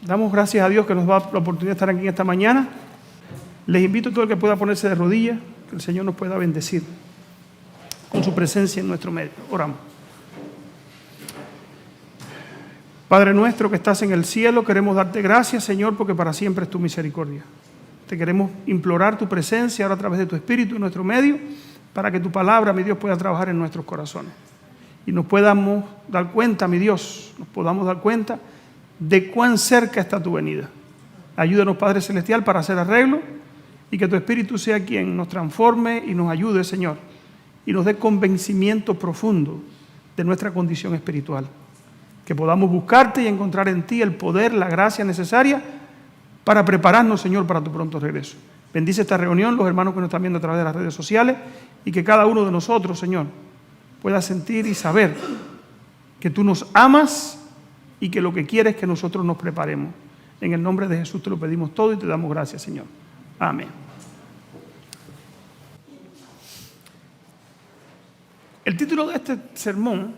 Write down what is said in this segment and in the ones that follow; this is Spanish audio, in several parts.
Damos gracias a Dios que nos da la oportunidad de estar aquí en esta mañana. Les invito a todo el que pueda ponerse de rodillas, que el Señor nos pueda bendecir con su presencia en nuestro medio. Oramos. Padre nuestro que estás en el cielo, queremos darte gracias, Señor, porque para siempre es tu misericordia. Te queremos implorar tu presencia ahora a través de tu Espíritu en nuestro medio, para que tu palabra, mi Dios, pueda trabajar en nuestros corazones. Y nos podamos dar cuenta, mi Dios, nos podamos dar cuenta de cuán cerca está tu venida. Ayúdanos, Padre Celestial, para hacer arreglo y que tu Espíritu sea quien nos transforme y nos ayude, Señor, y nos dé convencimiento profundo de nuestra condición espiritual. Que podamos buscarte y encontrar en ti el poder, la gracia necesaria para prepararnos, Señor, para tu pronto regreso. Bendice esta reunión, los hermanos que nos están viendo a través de las redes sociales, y que cada uno de nosotros, Señor, pueda sentir y saber que tú nos amas y que lo que quieres es que nosotros nos preparemos. En el nombre de Jesús te lo pedimos todo y te damos gracias, Señor. Amén. El título de este sermón,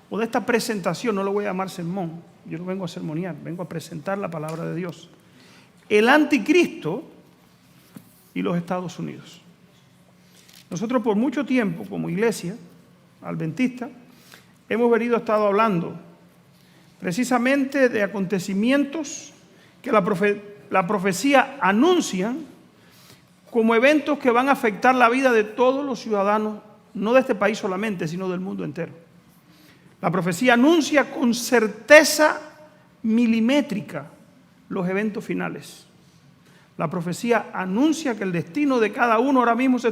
o de esta presentación, no lo voy a llamar sermón, yo no vengo a sermonear, vengo a presentar la palabra de Dios. El anticristo y los Estados Unidos. Nosotros por mucho tiempo, como iglesia adventista, hemos estado hablando precisamente de acontecimientos que la profecía anuncia como eventos que van a afectar la vida de todos los ciudadanos, no de este país solamente, sino del mundo entero. La profecía anuncia con certeza milimétrica los eventos finales. La profecía anuncia que el destino de cada uno ahora mismo se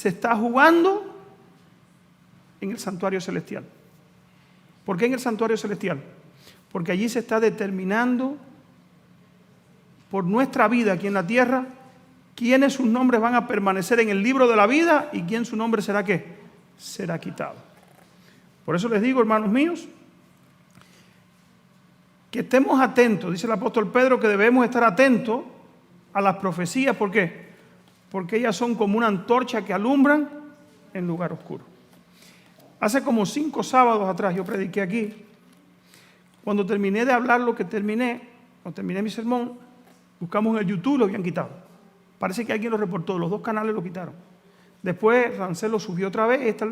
está jugando en el santuario celestial. ¿Por qué en el santuario celestial? Porque allí se está determinando por nuestra vida aquí en la tierra quiénes sus nombres van a permanecer en el libro de la vida y quién su nombre será será quitado. Por eso les digo, hermanos míos, que estemos atentos. Dice el apóstol Pedro que debemos estar atentos a las profecías. ¿Por qué? Porque ellas son como una antorcha que alumbran en lugar oscuro. Hace como 5 sábados atrás yo prediqué aquí. Cuando terminé de hablar lo que cuando terminé mi sermón, buscamos en el YouTube, lo habían quitado. Parece que alguien lo reportó, los 2 canales lo quitaron. Después Rancel lo subió otra vez, esta es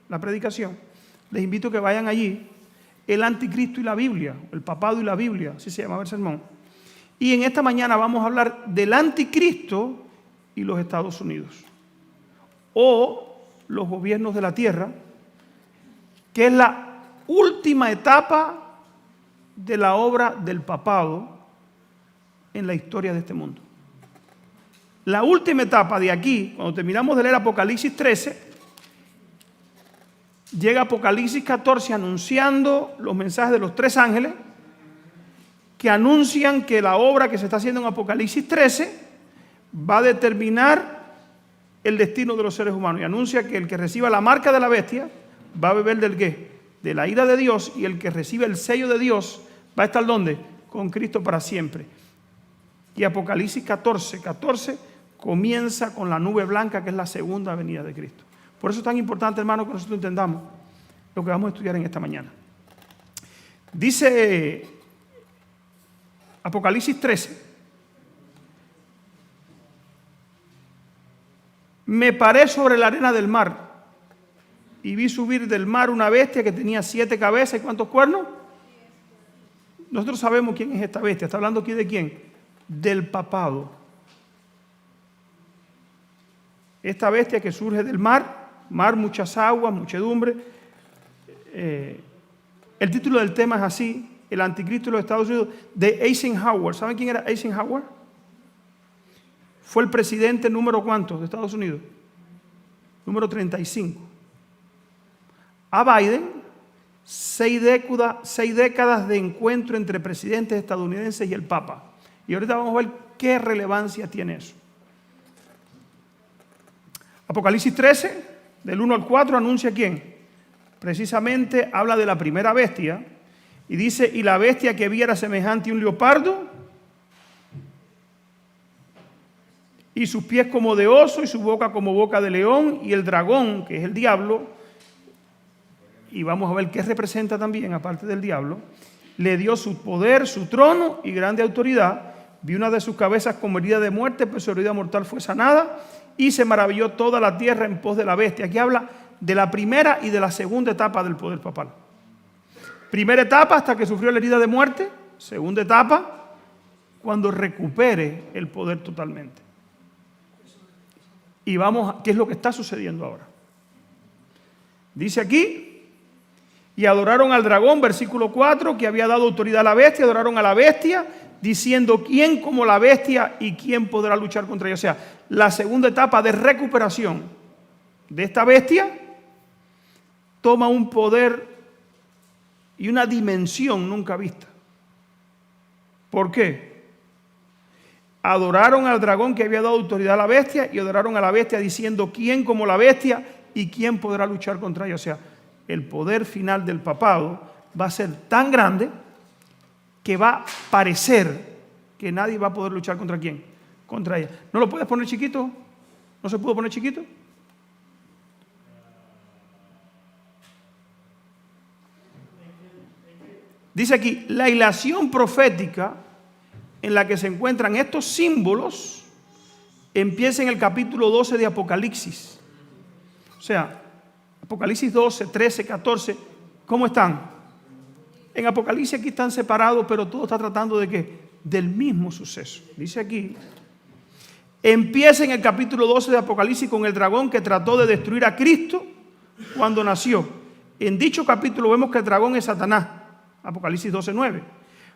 la predicación. Les invito a que vayan allí, el anticristo y la Biblia, el papado y la Biblia, así se llamaba el sermón. Y en esta mañana vamos a hablar del anticristo y los Estados Unidos, o los gobiernos de la tierra, que es la última etapa de la obra del papado en la historia de este mundo. La última etapa de aquí, cuando terminamos de leer Apocalipsis 13, llega Apocalipsis 14 anunciando los mensajes de los 3 ángeles que anuncian que la obra que se está haciendo en Apocalipsis 13 va a determinar el destino de los seres humanos, y anuncia que el que reciba la marca de la bestia va a beber del qué, de la ira de Dios, y el que recibe el sello de Dios va a estar ¿dónde? Con Cristo para siempre. Y Apocalipsis 14 comienza con la nube blanca, que es la segunda venida de Cristo. Por eso es tan importante, hermano, que nosotros entendamos lo que vamos a estudiar en esta mañana. Dice Apocalipsis 13: me paré sobre la arena del mar y vi subir del mar una bestia que tenía 7 cabezas y ¿cuántos cuernos? Nosotros sabemos quién es esta bestia. ¿Está hablando aquí de quién? Del papado. Esta bestia que surge del mar, muchas aguas, muchedumbre. El título del tema es así: el anticristo de los Estados Unidos, de Eisenhower. ¿Saben quién era Eisenhower? Fue el presidente número ¿cuántos de Estados Unidos? Número 35. A Biden, 6 décadas de encuentro entre presidentes estadounidenses y el Papa. Y ahorita vamos a ver qué relevancia tiene eso. Apocalipsis 13, del 1 al 4, anuncia ¿quién? Precisamente habla de la primera bestia y dice: y la bestia que vi era semejante a un leopardo, y sus pies como de oso, y su boca como boca de león, y el dragón, que es el diablo, y vamos a ver qué representa también, aparte del diablo, le dio su poder, su trono y grande autoridad. Vi una de sus cabezas como herida de muerte, pero su herida mortal fue sanada, y se maravilló toda la tierra en pos de la bestia. Aquí habla de la primera y de la segunda etapa del poder papal. Primera etapa hasta que sufrió la herida de muerte. Segunda etapa cuando recupere el poder totalmente. Y vamos, ¿qué es lo que está sucediendo ahora? Dice aquí, y adoraron al dragón, versículo 4, que había dado autoridad a la bestia, adoraron a la bestia, diciendo, ¿quién como la bestia y quién podrá luchar contra ella? O sea, la segunda etapa de recuperación de esta bestia toma un poder y una dimensión nunca vista. ¿Por qué? Adoraron al dragón que había dado autoridad a la bestia y adoraron a la bestia diciendo, ¿quién como la bestia y quién podrá luchar contra ella? O sea, el poder final del papado va a ser tan grande que va a parecer que nadie va a poder luchar contra quién, contra ella. ¿No lo puedes poner chiquito? ¿No se pudo poner chiquito? Dice aquí, la ilación profética en la que se encuentran estos símbolos empieza en el capítulo 12 de Apocalipsis. O sea, Apocalipsis 12, 13, 14, ¿cómo están? En Apocalipsis aquí están separados, pero todo está tratando de ¿qué? Del mismo suceso. Dice aquí, empieza en el capítulo 12 de Apocalipsis con el dragón que trató de destruir a Cristo cuando nació. En dicho capítulo vemos que el dragón es Satanás, Apocalipsis 12, 9.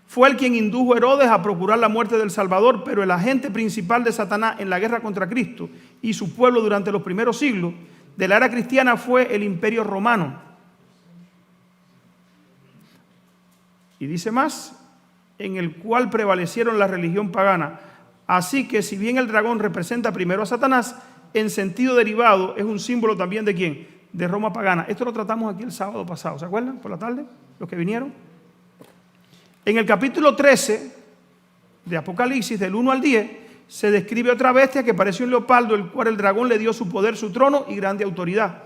Fue el quien indujo a Herodes a procurar la muerte del Salvador, pero el agente principal de Satanás en la guerra contra Cristo y su pueblo durante los primeros siglos de la era cristiana fue el Imperio Romano. Y dice más, en el cual prevalecieron la religión pagana. Así que si bien el dragón representa primero a Satanás, en sentido derivado es un símbolo también ¿de quién? De Roma pagana. Esto lo tratamos aquí el sábado pasado, ¿se acuerdan? Por la tarde, los que vinieron. En el capítulo 13 de Apocalipsis, del 1 al 10, se describe otra bestia que pareció un leopardo, el cual el dragón le dio su poder, su trono y grande autoridad.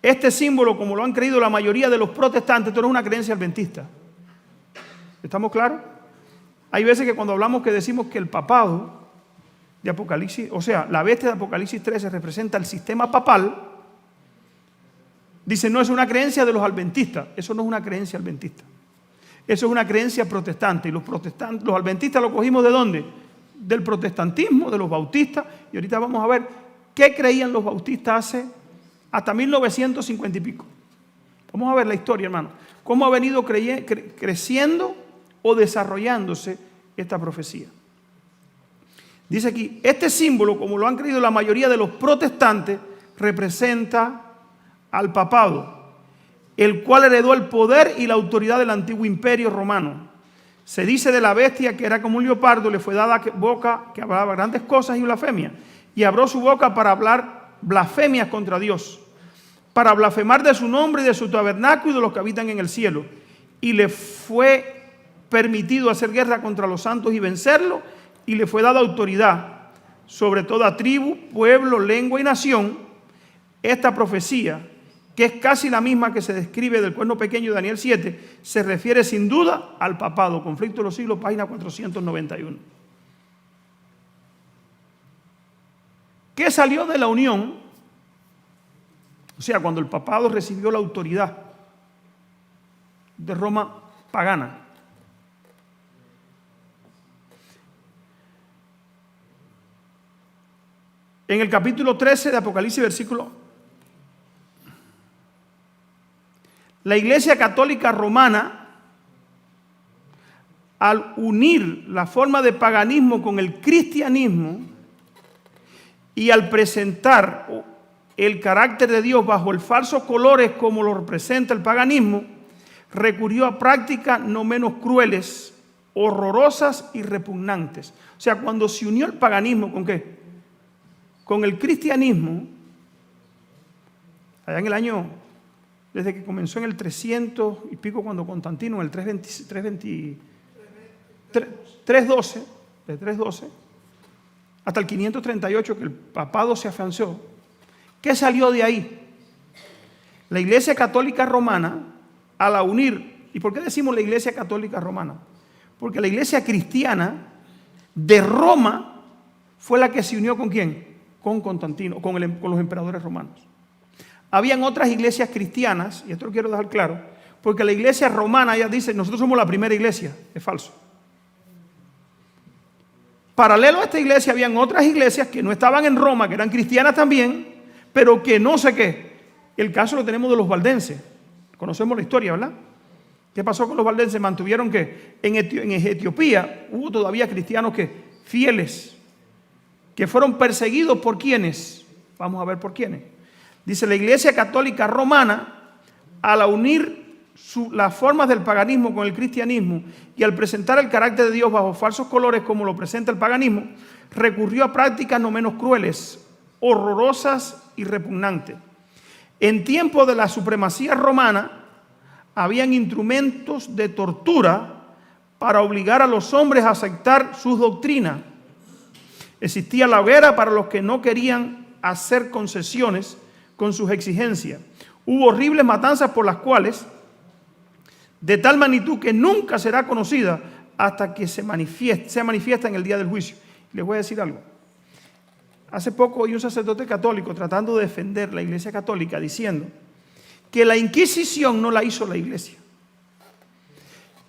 Este símbolo, como lo han creído la mayoría de los protestantes, esto no es una creencia adventista. ¿Estamos claros? Hay veces que cuando hablamos que decimos que el papado de Apocalipsis, o sea, la bestia de Apocalipsis 13 representa el sistema papal, dicen no, es una creencia de los adventistas. Eso no es una creencia adventista. Eso es una creencia protestante. Y los adventistas lo cogimos ¿de dónde? Del protestantismo, de los bautistas. Y ahorita vamos a ver qué creían los bautistas hace hasta 1950 y pico. Vamos a ver la historia, hermano. Cómo ha venido creciendo o desarrollándose esta profecía. Dice aquí, este símbolo, como lo han creído la mayoría de los protestantes, representa al papado, el cual heredó el poder y la autoridad del antiguo imperio romano. Se dice de la bestia que era como un leopardo, le fue dada boca que hablaba grandes cosas y blasfemias, y abrió su boca para hablar blasfemias contra Dios, para blasfemar de su nombre y de su tabernáculo y de los que habitan en el cielo. Y le fue permitido hacer guerra contra los santos y vencerlos, y le fue dada autoridad sobre toda tribu, pueblo, lengua y nación. Esta profecía, que es casi la misma que se describe del cuerno pequeño de Daniel 7, se refiere sin duda al papado. Conflicto de los siglos, página 491. ¿Qué salió de la unión? O sea, cuando el papado recibió la autoridad de Roma pagana. En el capítulo 13 de Apocalipsis, versículo, la Iglesia Católica Romana, al unir la forma de paganismo con el cristianismo y al presentar el carácter de Dios bajo el falsos colores como lo representa el paganismo, recurrió a prácticas no menos crueles, horrorosas y repugnantes. O sea, cuando se unió el paganismo, ¿con qué? Con el cristianismo, allá en el año, desde que comenzó en el 300 y pico, cuando Constantino, en el 312, de 312, hasta el 538, que el papado se afianzó. ¿Qué salió de ahí? La Iglesia Católica Romana, al unir ¿Y por qué decimos la Iglesia Católica Romana? Porque la Iglesia cristiana de Roma fue la que se unió ¿con quién? Con Constantino, con los emperadores romanos. Habían otras iglesias cristianas, y esto lo quiero dejar claro, porque la iglesia romana, ella dice, nosotros somos la primera iglesia. Es falso. Paralelo a esta iglesia, habían otras iglesias que no estaban en Roma, que eran cristianas también, pero que no sé qué. El caso lo tenemos de los valdenses. Conocemos la historia, ¿verdad? ¿Qué pasó con los valdenses? Mantuvieron que en Etiopía hubo todavía cristianos que fieles, que fueron perseguidos por ¿quiénes? Vamos a ver por quiénes. Dice la Iglesia Católica Romana, al unir las formas del paganismo con el cristianismo y al presentar el carácter de Dios bajo falsos colores como lo presenta el paganismo, recurrió a prácticas no menos crueles, horrorosas y repugnantes. En tiempos de la supremacía romana, habían instrumentos de tortura para obligar a los hombres a aceptar sus doctrinas. Existía la hoguera para los que no querían hacer concesiones con sus exigencias. Hubo horribles matanzas por las cuales, de tal magnitud que nunca será conocida hasta que sea manifiesta en el día del juicio. Les voy a decir algo. Hace poco oí un sacerdote católico tratando de defender la Iglesia Católica diciendo que la Inquisición no la hizo la Iglesia,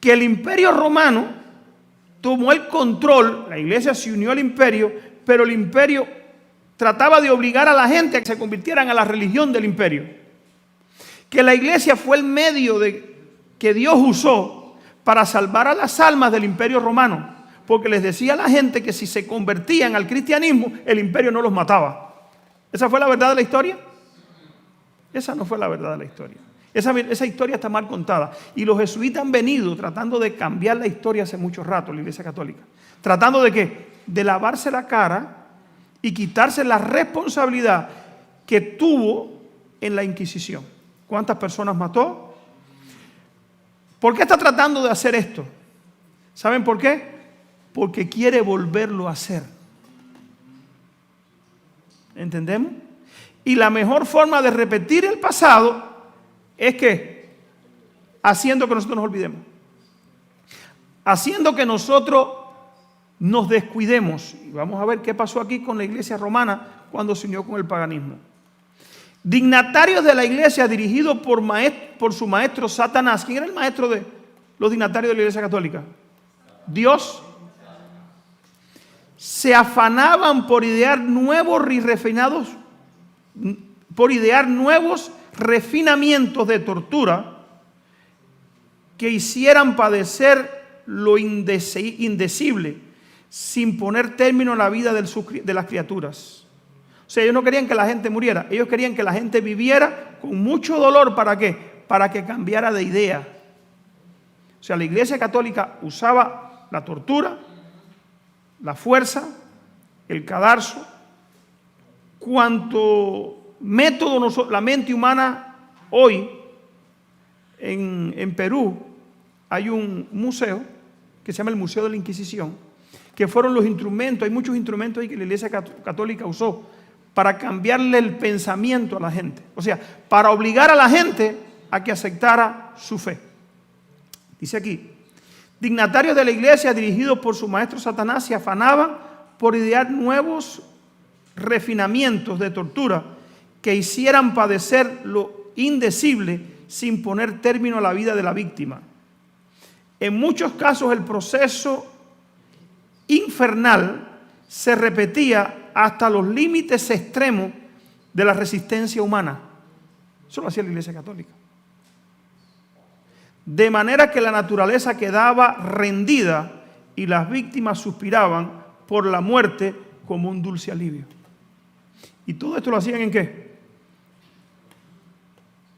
que el Imperio Romano tomó el control, la Iglesia se unió al Imperio, pero el Imperio trataba de obligar a la gente a que se convirtieran a la religión del Imperio, que la Iglesia fue el medio que Dios usó para salvar a las almas del Imperio Romano, porque les decía a la gente que si se convertían al cristianismo, el Imperio no los mataba. ¿Esa fue la verdad de la historia? Esa no fue la verdad de la historia. Esa historia está mal contada. Y los jesuitas han venido tratando de cambiar la historia hace mucho rato, la Iglesia Católica. Tratando de ¿qué? De lavarse la cara y quitarse la responsabilidad que tuvo en la Inquisición. ¿Cuántas personas mató? ¿Por qué está tratando de hacer esto? ¿Saben por qué? Porque quiere volverlo a hacer. ¿Entendemos? Y la mejor forma de repetir el pasado es que haciendo que nosotros nos olvidemos. Haciendo que nosotros nos descuidemos. Y vamos a ver qué pasó aquí con la iglesia romana cuando se unió con el paganismo. Dignatarios de la iglesia dirigidos por su maestro Satanás. ¿Quién era el maestro de los dignatarios de la iglesia católica? Dios. Se afanaban por idear nuevos refinamientos de tortura que hicieran padecer lo indecible sin poner término a la vida de las criaturas. O sea, ellos no querían que la gente muriera, ellos querían que la gente viviera con mucho dolor. ¿Para qué? Para que cambiara de idea. O sea, la Iglesia Católica usaba la tortura, la fuerza, el cadarzo, cuanto método la mente humana hoy en Perú hay un museo que se llama el Museo de la Inquisición, que fueron los instrumentos, hay muchos instrumentos ahí que la Iglesia Católica usó para cambiarle el pensamiento a la gente, o sea, para obligar a la gente a que aceptara su fe. Dice aquí, dignatarios de la iglesia dirigidos por su maestro Satanás se afanaban por idear nuevos refinamientos de tortura que hicieran padecer lo indecible sin poner término a la vida de la víctima. En muchos casos el proceso infernal se repetía hasta los límites extremos de la resistencia humana. Eso lo hacía la Iglesia Católica. De manera que la naturaleza quedaba rendida y las víctimas suspiraban por la muerte como un dulce alivio. ¿Y todo esto lo hacían en qué?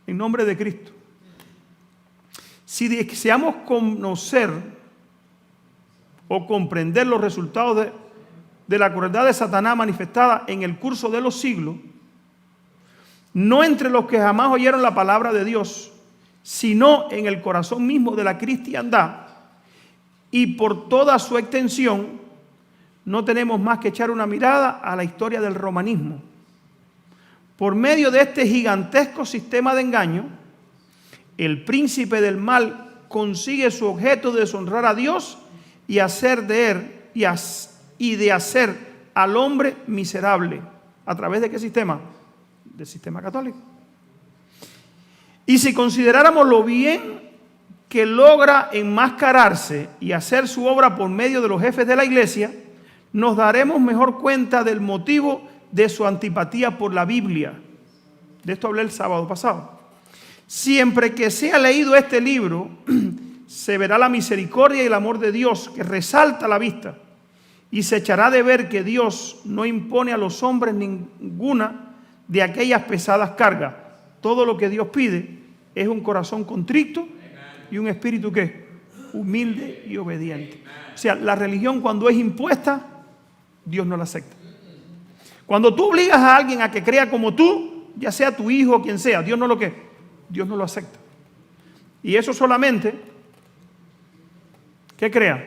En nombre de Cristo. Si deseamos conocer o comprender los resultados de la crueldad de Satanás manifestada en el curso de los siglos, no entre los que jamás oyeron la palabra de Dios, sino en el corazón mismo de la cristiandad y por toda su extensión, no tenemos más que echar una mirada a la historia del romanismo. Por medio de este gigantesco sistema de engaño, el príncipe del mal consigue su objeto de deshonrar a Dios y hacer de él y de hacer al hombre miserable. ¿A través de qué sistema? Del sistema católico. Y si consideráramos lo bien que logra enmascararse y hacer su obra por medio de los jefes de la iglesia, nos daremos mejor cuenta del motivo de su antipatía por la Biblia. De esto hablé el sábado pasado. Siempre que sea leído este libro, se verá la misericordia y el amor de Dios que resalta a la vista, y se echará de ver que Dios no impone a los hombres ninguna de aquellas pesadas cargas. Todo lo que Dios pide es un corazón contrito y un espíritu ¿qué? Humilde y obediente. O sea, la religión cuando es impuesta, Dios no la acepta. Cuando tú obligas a alguien a que crea como tú, ya sea tu hijo o quien sea, Dios no lo ¿qué? Dios no lo acepta. Y eso solamente, ¿qué crea?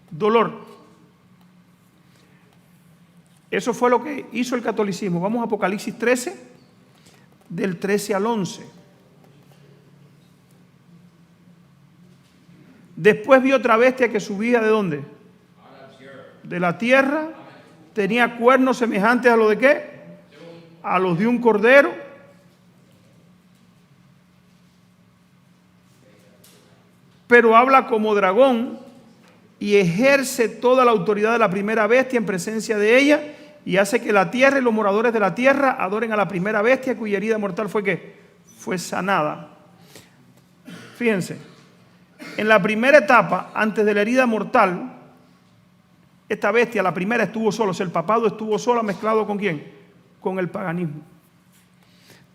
Dolor. Eso fue lo que hizo el catolicismo. Vamos a Apocalipsis 13, del 13 al 11. Después vi otra bestia que subía ¿de dónde? De la tierra. Tenía cuernos semejantes a los de ¿qué? A los de un cordero. Pero habla como dragón y ejerce toda la autoridad de la primera bestia en presencia de ella, y hace que la tierra y los moradores de la tierra adoren a la primera bestia cuya herida mortal fue ¿qué? Fue sanada. Fíjense, en la primera etapa, antes de la herida mortal, esta bestia, la primera, estuvo sola, o sea, el papado estuvo sola mezclado ¿con quién? Con el paganismo.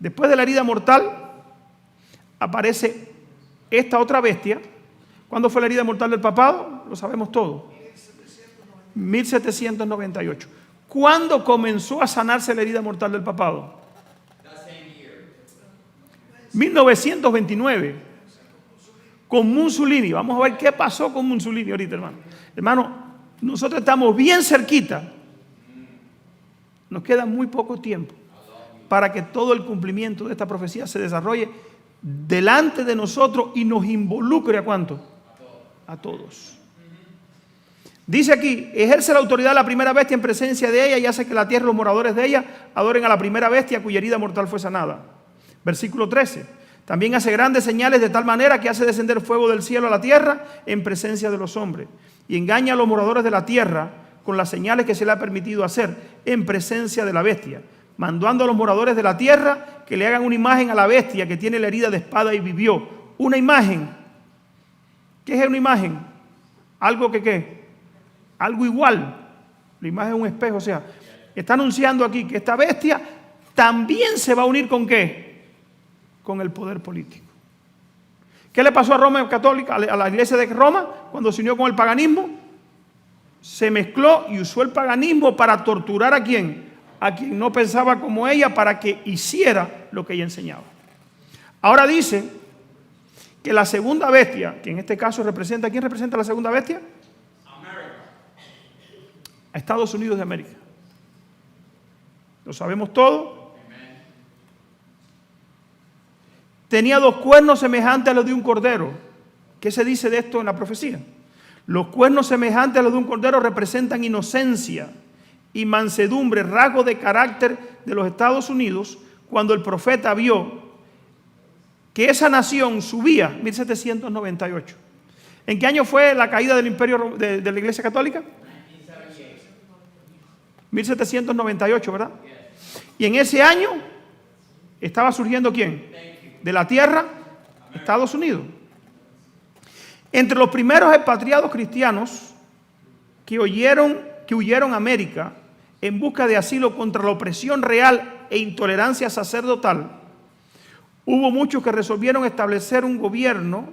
Después de la herida mortal, aparece esta otra bestia. ¿Cuándo fue la herida mortal del papado? Lo sabemos todo. 1798. ¿Cuándo comenzó a sanarse la herida mortal del papado? 1929. Con Mussolini. Vamos a ver qué pasó con Mussolini ahorita, hermano. Hermano, nosotros estamos bien cerquita. Nos queda muy poco tiempo para que todo el cumplimiento de esta profecía se desarrolle delante de nosotros y nos involucre ¿a cuánto? A todos. Dice aquí, ejerce la autoridad de la primera bestia en presencia de ella y hace que la tierra y los moradores de ella adoren a la primera bestia cuya herida mortal fue sanada. Versículo 13. También hace grandes señales de tal manera que hace descender fuego del cielo a la tierra en presencia de los hombres. Y engaña a los moradores de la tierra con las señales que se le ha permitido hacer en presencia de la bestia, mandando a los moradores de la tierra que le hagan una imagen a la bestia que tiene la herida de espada y vivió. Una imagen. ¿Qué es una imagen? Algo que ¿qué? Algo igual. La imagen es un espejo. O sea, está anunciando aquí que esta bestia también se va a unir ¿con qué? Con el poder político. ¿Qué le pasó a Roma católica, a la iglesia de Roma, cuando se unió con el paganismo? Se mezcló y usó el paganismo para torturar ¿a quién? A quien no pensaba como ella, para que hiciera lo que ella enseñaba. Ahora dice que la segunda bestia, que en este caso representa, ¿a quién representa la segunda bestia? A Estados Unidos de América. Lo sabemos todo. Tenía dos cuernos semejantes a los de un cordero. ¿Qué se dice de esto en la profecía? Los cuernos semejantes a los de un cordero representan inocencia y mansedumbre, rasgo de carácter de los Estados Unidos, cuando el profeta vio que esa nación subía, 1798. ¿En qué año fue la caída del imperio de la Iglesia Católica? 1798, ¿verdad? Y en ese año estaba surgiendo ¿quién? De la tierra, Estados Unidos. Entre los primeros expatriados cristianos que huyeron a América en busca de asilo contra la opresión real e intolerancia sacerdotal, hubo muchos que resolvieron establecer un gobierno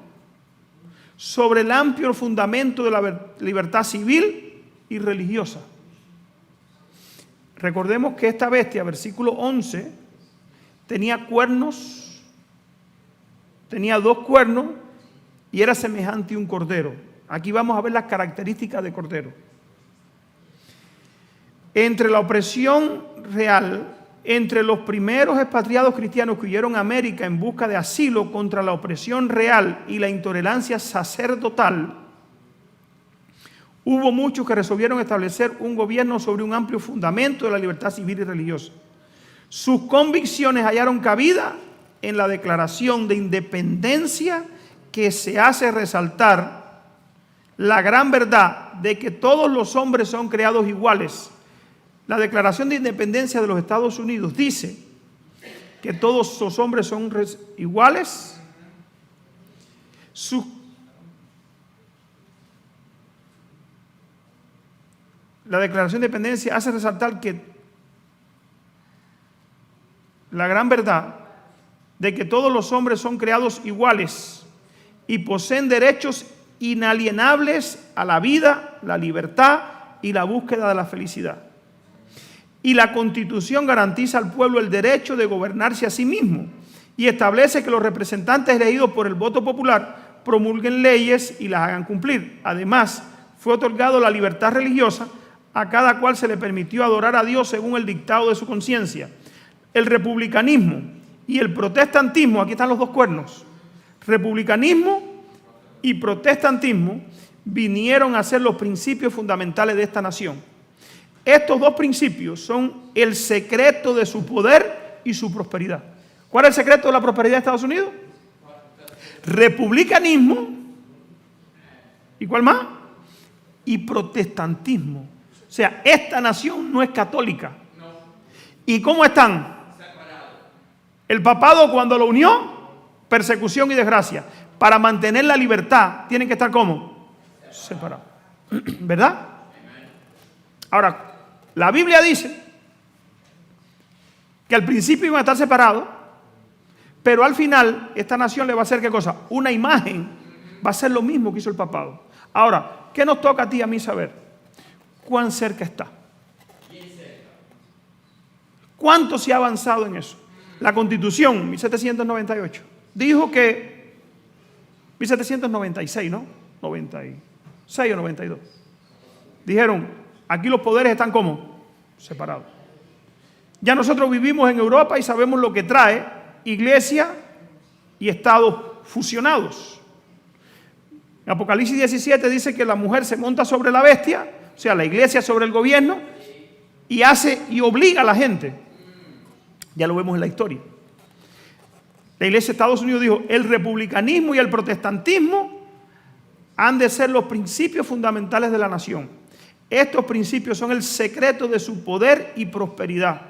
sobre el amplio fundamento de la libertad civil y religiosa. Recordemos que esta bestia, versículo 11, tenía cuernos, tenía dos cuernos y era semejante a un cordero. Aquí vamos a ver las características de cordero. Entre la opresión real entre los primeros expatriados cristianos que huyeron a América en busca de asilo contra la opresión real y la intolerancia sacerdotal, hubo muchos que resolvieron establecer un gobierno sobre un amplio fundamento de la libertad civil y religiosa. Sus convicciones hallaron cabida en la Declaración de Independencia, que se hace resaltar la gran verdad de que todos los hombres son creados iguales. La Declaración de Independencia de los Estados Unidos dice que todos los hombres son iguales. La Declaración de Independencia hace resaltar que la gran verdad de que todos los hombres son creados iguales y poseen derechos inalienables a la vida, la libertad y la búsqueda de la felicidad. Y la Constitución garantiza al pueblo el derecho de gobernarse a sí mismo y establece que los representantes elegidos por el voto popular promulguen leyes y las hagan cumplir. Además, fue otorgado la libertad religiosa, a cada cual se le permitió adorar a Dios según el dictado de su conciencia. El republicanismo y el protestantismo, aquí están los dos cuernos, republicanismo y protestantismo vinieron a ser los principios fundamentales de esta nación. Estos dos principios son el secreto de su poder y su prosperidad. ¿Cuál es el secreto de la prosperidad de Estados Unidos? Republicanismo. ¿Y cuál más? Y protestantismo. O sea, esta nación no es católica. ¿Y cómo están? El papado, cuando lo unió, persecución y desgracia. Para mantener la libertad tienen que estar ¿cómo? Separados. ¿Verdad? Ahora, la Biblia dice que al principio iban a estar separados, pero al final esta nación le va a hacer ¿qué cosa? Una imagen. Va a ser lo mismo que hizo el papado. Ahora, ¿qué nos toca a ti y a mí saber? ¿Cuán cerca está? ¿Cuánto se ha avanzado en eso? La Constitución, 1798, dijo que 1796, ¿no? 96 o 92. Dijeron, aquí los poderes están ¿cómo? Separados. Ya nosotros vivimos en Europa y sabemos lo que trae iglesia y estados fusionados. En Apocalipsis 17 dice que la mujer se monta sobre la bestia, o sea, la iglesia sobre el gobierno, y hace y obliga a la gente. Ya lo vemos en la historia. La iglesia de Estados Unidos dijo, el republicanismo y el protestantismo han de ser los principios fundamentales de la nación. Estos principios son el secreto de su poder y prosperidad.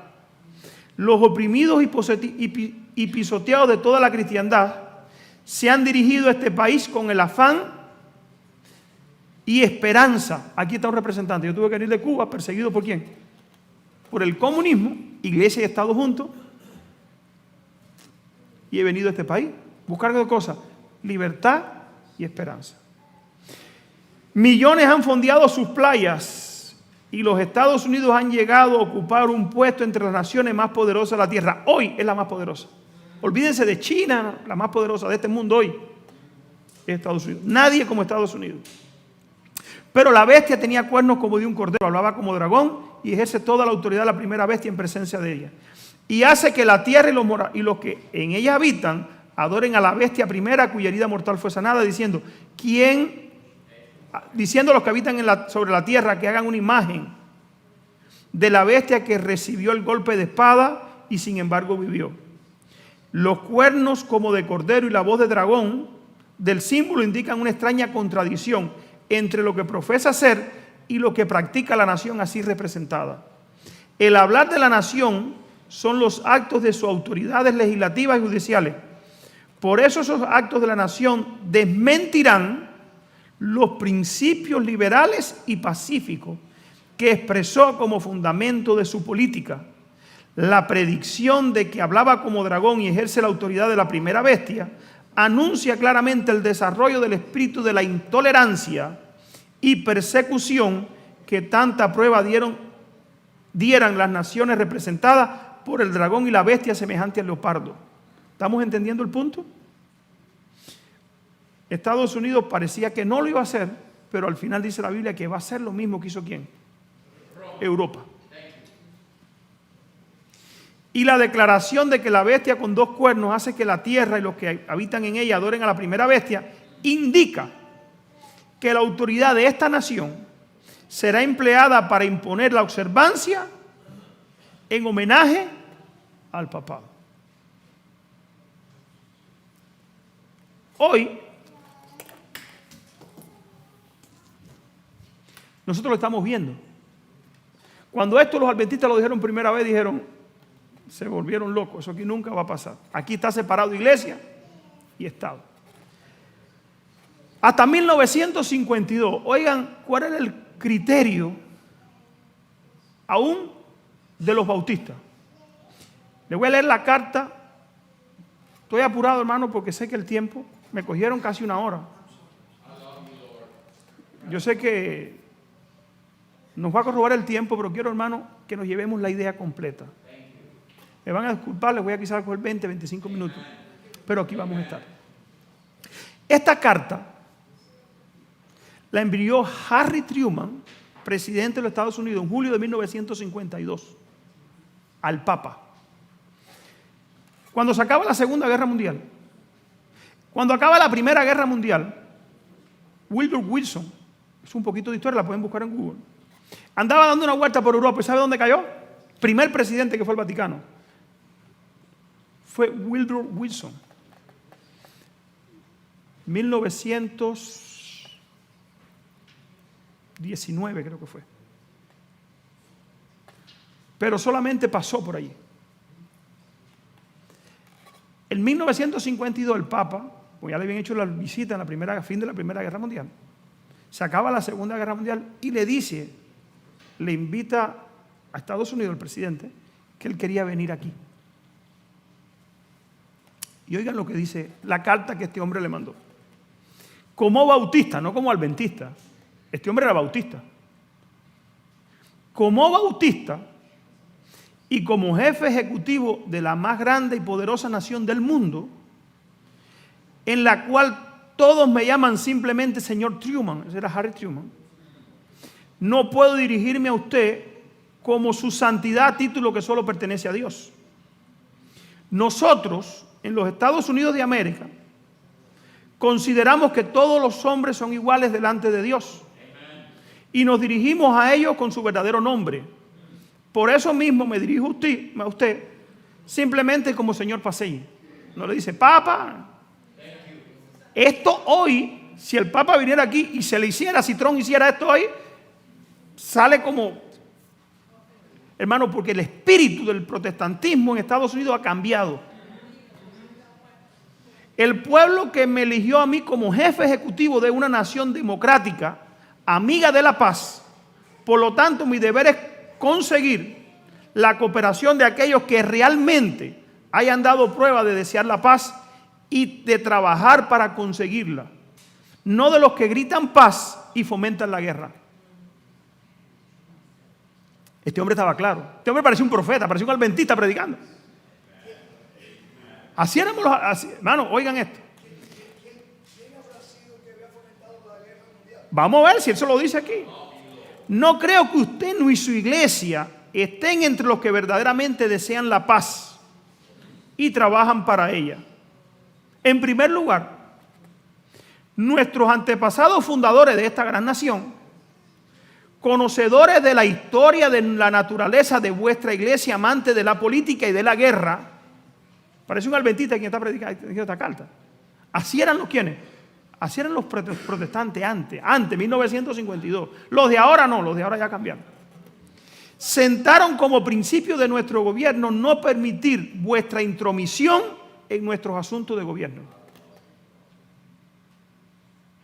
Los oprimidos y pisoteados de toda la cristiandad se han dirigido a este país con el afán y esperanza. Aquí está un representante. Yo tuve que venir de Cuba, perseguido ¿por quién? Por el comunismo, iglesia y Estado juntos, y he venido a este país. Buscar dos cosas, libertad y esperanza. Millones han fondeado sus playas y los Estados Unidos han llegado a ocupar un puesto entre las naciones más poderosas de la tierra. Hoy es la más poderosa. Olvídense de China, la más poderosa de este mundo hoy es Estados Unidos. Nadie como Estados Unidos. Pero la bestia tenía cuernos como de un cordero, hablaba como dragón y ejerce toda la autoridad de la primera bestia en presencia de ella. Y hace que la tierra y los que en ella habitan adoren a la bestia primera cuya herida mortal fue sanada, diciendo a los que habitan sobre la tierra que hagan una imagen de la bestia que recibió el golpe de espada y sin embargo vivió. Los cuernos como de cordero y la voz de dragón del símbolo indican una extraña contradicción entre lo que profesa ser y lo que practica la nación así representada. El hablar de la nación son los actos de sus autoridades legislativas y judiciales. Por eso esos actos de la nación desmentirán los principios liberales y pacíficos que expresó como fundamento de su política. La predicción de que hablaba como dragón y ejerce la autoridad de la primera bestia anuncia claramente el desarrollo del espíritu de la intolerancia y persecución que tanta prueba dieran las naciones representadas por el dragón y la bestia semejante al leopardo. ¿Estamos entendiendo el punto? Estados Unidos parecía que no lo iba a hacer, pero al final dice la Biblia que va a hacer lo mismo que hizo ¿quién? Europa. y la declaración de que la bestia con 2 cuernos hace que la tierra y los que habitan en ella adoren a la primera bestia, indica que la autoridad de esta nación será empleada para imponer la observancia en homenaje al papado. Hoy, nosotros lo estamos viendo. Cuando esto los adventistas lo dijeron primera vez, dijeron, se volvieron locos, eso aquí nunca va a pasar. Aquí está separado iglesia y Estado. Hasta 1952, oigan, ¿cuál era el criterio aún de los bautistas? Les voy a leer la carta. Estoy apurado, hermano, porque sé que el tiempo, me cogieron casi 1 hora. Yo sé que nos va a corrobar el tiempo, pero quiero, hermano, que nos llevemos la idea completa. Me van a disculpar, les voy a quizás coger 20, 25 minutos, pero aquí vamos a estar. Esta carta la envió Harry Truman, presidente de los Estados Unidos, en julio de 1952, al Papa. Cuando se acaba la Segunda Guerra Mundial, cuando acaba la Primera Guerra Mundial, Woodrow Wilson, es un poquito de historia, la pueden buscar en Google, andaba dando una vuelta por Europa. ¿Y sabe dónde cayó? Primer presidente que fue al Vaticano. Fue Woodrow Wilson. 1919 creo que fue. Pero solamente pasó por allí. En 1952 el Papa, pues ya le habían hecho la visita en fin de la Primera Guerra Mundial, se acaba la Segunda Guerra Mundial y le invita a Estados Unidos, el presidente, que él quería venir aquí. Y oigan lo que dice la carta que este hombre le mandó. Como bautista, no como adventista. Este hombre era bautista. Como bautista y como jefe ejecutivo de la más grande y poderosa nación del mundo, en la cual todos me llaman simplemente señor Truman, ese era Harry Truman, no puedo dirigirme a usted como su santidad, título que solo pertenece a Dios. Nosotros, en los Estados Unidos de América, consideramos que todos los hombres son iguales delante de Dios y nos dirigimos a ellos con su verdadero nombre. Por eso mismo me dirijo a usted simplemente como señor Pasey. No le dice Papa. Esto hoy, si el Papa viniera aquí y se le hiciera, si Trump hiciera esto hoy, sale como, hermano, porque el espíritu del protestantismo en Estados Unidos ha cambiado. El pueblo que me eligió a mí como jefe ejecutivo de una nación democrática, amiga de la paz, por lo tanto mi deber es conseguir la cooperación de aquellos que realmente hayan dado prueba de desear la paz y de trabajar para conseguirla, no de los que gritan paz y fomentan la guerra. Este hombre estaba claro. Este hombre parecía un profeta, parecía un adventista predicando. Así éramos los... hermanos, oigan esto. Vamos a ver si él se lo dice aquí. No creo que usted ni su iglesia estén entre los que verdaderamente desean la paz y trabajan para ella. En primer lugar, nuestros antepasados fundadores de esta gran nación, conocedores de la historia de la naturaleza de vuestra iglesia, amantes de la política y de la guerra, parece un adventista quien está predicando esta carta. Así eran los quienes. Así eran los protestantes antes, 1952. Los de ahora no, los de ahora ya cambiaron. Sentaron como principio de nuestro gobierno no permitir vuestra intromisión en nuestros asuntos de gobierno.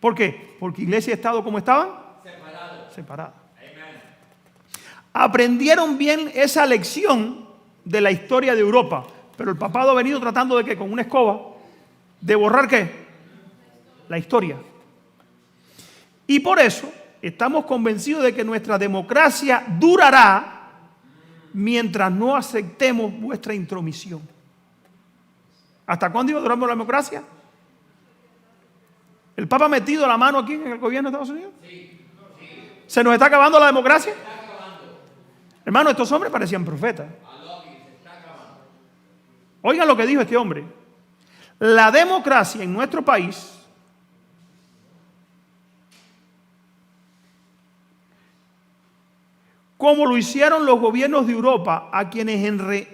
¿Por qué? Porque iglesia y Estado, ¿cómo estaban? Separados. Aprendieron bien esa lección de la historia de Europa, pero el papado ha venido tratando de que con una escoba, de borrar ¿qué? La historia. Y por eso estamos convencidos de que nuestra democracia durará mientras no aceptemos vuestra intromisión. ¿Hasta cuándo iba a durar la democracia? ¿El Papa ha metido la mano aquí en el gobierno de Estados Unidos? ¿Se nos está acabando la democracia? Hermano, estos hombres parecían profetas. Oigan lo que dijo este hombre. La democracia en nuestro país como lo hicieron los gobiernos de Europa, a quienes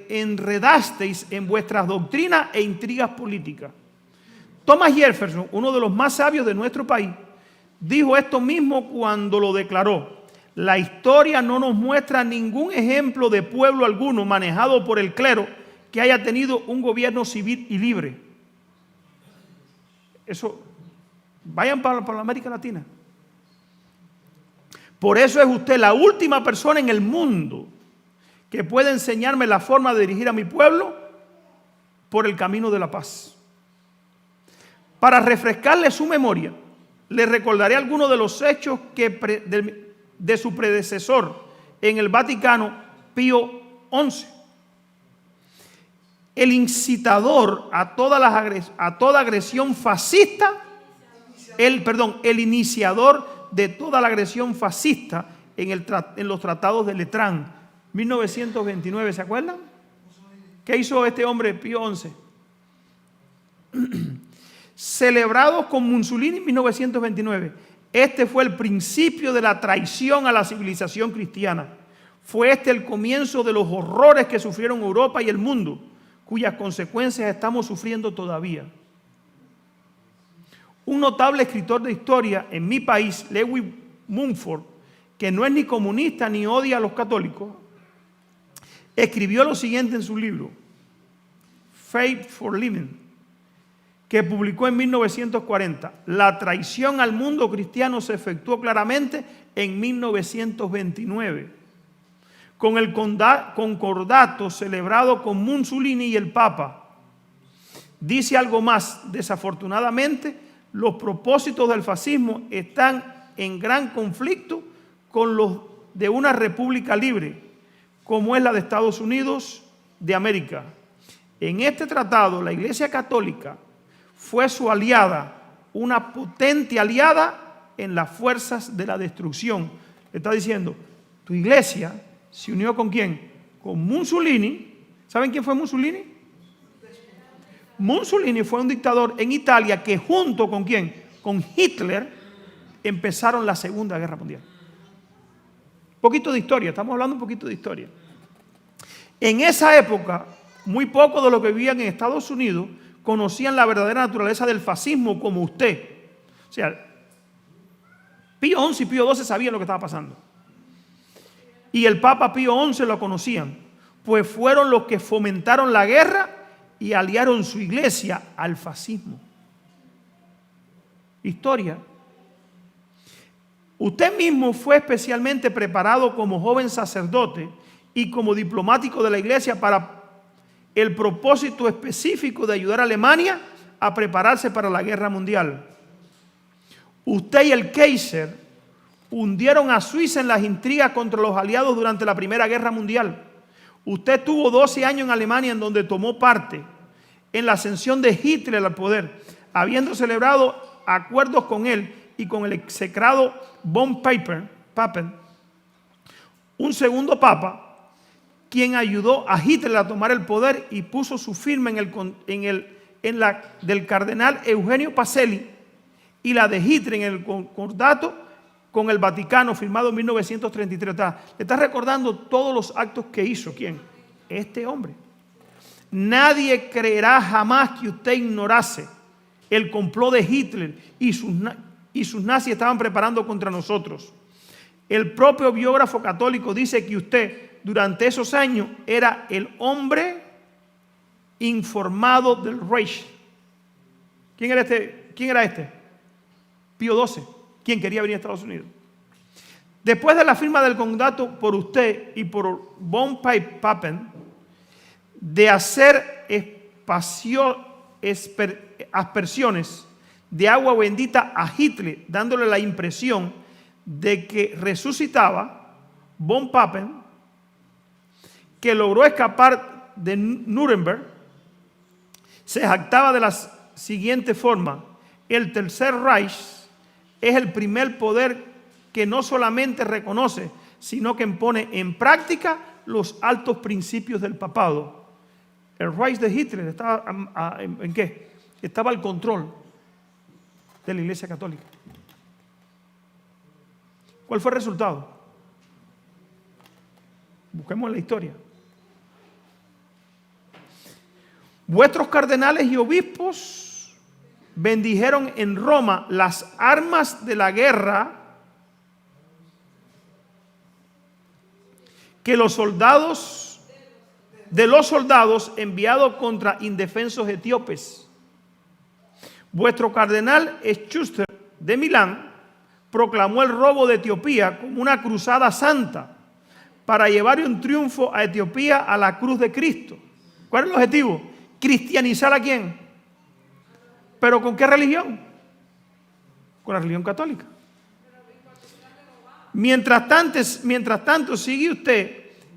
enredasteis en vuestras doctrinas e intrigas políticas. Thomas Jefferson, uno de los más sabios de nuestro país, dijo esto mismo cuando lo declaró. La historia no nos muestra ningún ejemplo de pueblo alguno manejado por el clero que haya tenido un gobierno civil y libre. Eso, vayan para la América Latina. Por eso es usted la última persona en el mundo que puede enseñarme la forma de dirigir a mi pueblo por el camino de la paz. Para refrescarle su memoria, le recordaré algunos de los hechos de su predecesor en el Vaticano, Pío XI. El incitador a toda agresión fascista, el iniciador de toda la agresión fascista en los tratados de Letrán, 1929, ¿se acuerdan? ¿Qué hizo este hombre, Pío XI? Celebrados con Mussolini en 1929. Este fue el principio de la traición a la civilización cristiana. Fue este el comienzo de los horrores que sufrieron Europa y el mundo, cuyas consecuencias estamos sufriendo todavía. Un notable escritor de historia en mi país, Lewis Mumford, que no es ni comunista ni odia a los católicos, escribió lo siguiente en su libro, Faith for Living, que publicó en 1940. La traición al mundo cristiano se efectuó claramente en 1929, con el concordato celebrado con Mussolini y el Papa. Dice algo más, desafortunadamente, los propósitos del fascismo están en gran conflicto con los de una república libre, como es la de Estados Unidos de América. En este tratado, la Iglesia Católica fue su aliada, una potente aliada en las fuerzas de la destrucción. Le está diciendo, tu iglesia se unió ¿con quién? Con Mussolini. ¿Saben quién fue Mussolini? Mussolini fue un dictador en Italia que junto con ¿quién? Con Hitler empezaron la Segunda Guerra Mundial. Un poquito de historia, estamos hablando un poquito de historia. En esa época, muy pocos de los que vivían en Estados Unidos conocían la verdadera naturaleza del fascismo como usted. O sea, Pío XI y Pío XII sabían lo que estaba pasando. Y el Papa Pío XI lo conocían, pues fueron los que fomentaron la guerra y aliaron su iglesia al fascismo. Historia. Usted mismo fue especialmente preparado como joven sacerdote y como diplomático de la iglesia para el propósito específico de ayudar a Alemania a prepararse para la guerra mundial. Usted y el Kaiser hundieron a Suiza en las intrigas contra los aliados durante la Primera Guerra Mundial. Usted tuvo 12 años en Alemania en donde tomó parte en la ascensión de Hitler al poder, habiendo celebrado acuerdos con él y con el execrado von Papen, un segundo papa, quien ayudó a Hitler a tomar el poder y puso su firma en la del cardenal Eugenio Pacelli y la de Hitler en el concordato con el Vaticano firmado en 1933. Le está recordando todos los actos que hizo. ¿Quién? Este hombre. Nadie creerá jamás que usted ignorase el complot de Hitler y sus nazis estaban preparando contra nosotros. El propio biógrafo católico dice que usted durante esos años era el hombre informado del Reich. ¿Quién era este? Pío XII. ¿Quién quería venir a Estados Unidos? Después de la firma del concordato por usted y por von Papen de hacer aspersiones de agua bendita a Hitler, dándole la impresión de que resucitaba, von Papen, que logró escapar de Nuremberg, se jactaba de la siguiente forma: el Tercer Reich es el primer poder que no solamente reconoce, sino que pone en práctica los altos principios del papado. el Reich de Hitler estaba ¿en qué? Estaba al control de la Iglesia Católica. ¿Cuál fue el resultado? Busquemos en la historia. Vuestros cardenales y obispos bendijeron en Roma las armas de la guerra que los soldados enviados contra indefensos etíopes. Vuestro cardenal Schuster de Milán proclamó el robo de Etiopía como una cruzada santa para llevar un triunfo a Etiopía a la cruz de Cristo. ¿Cuál es el objetivo? ¿Cristianizar a quién? ¿Pero con qué religión? Con la religión católica. Mientras tanto, sigue usted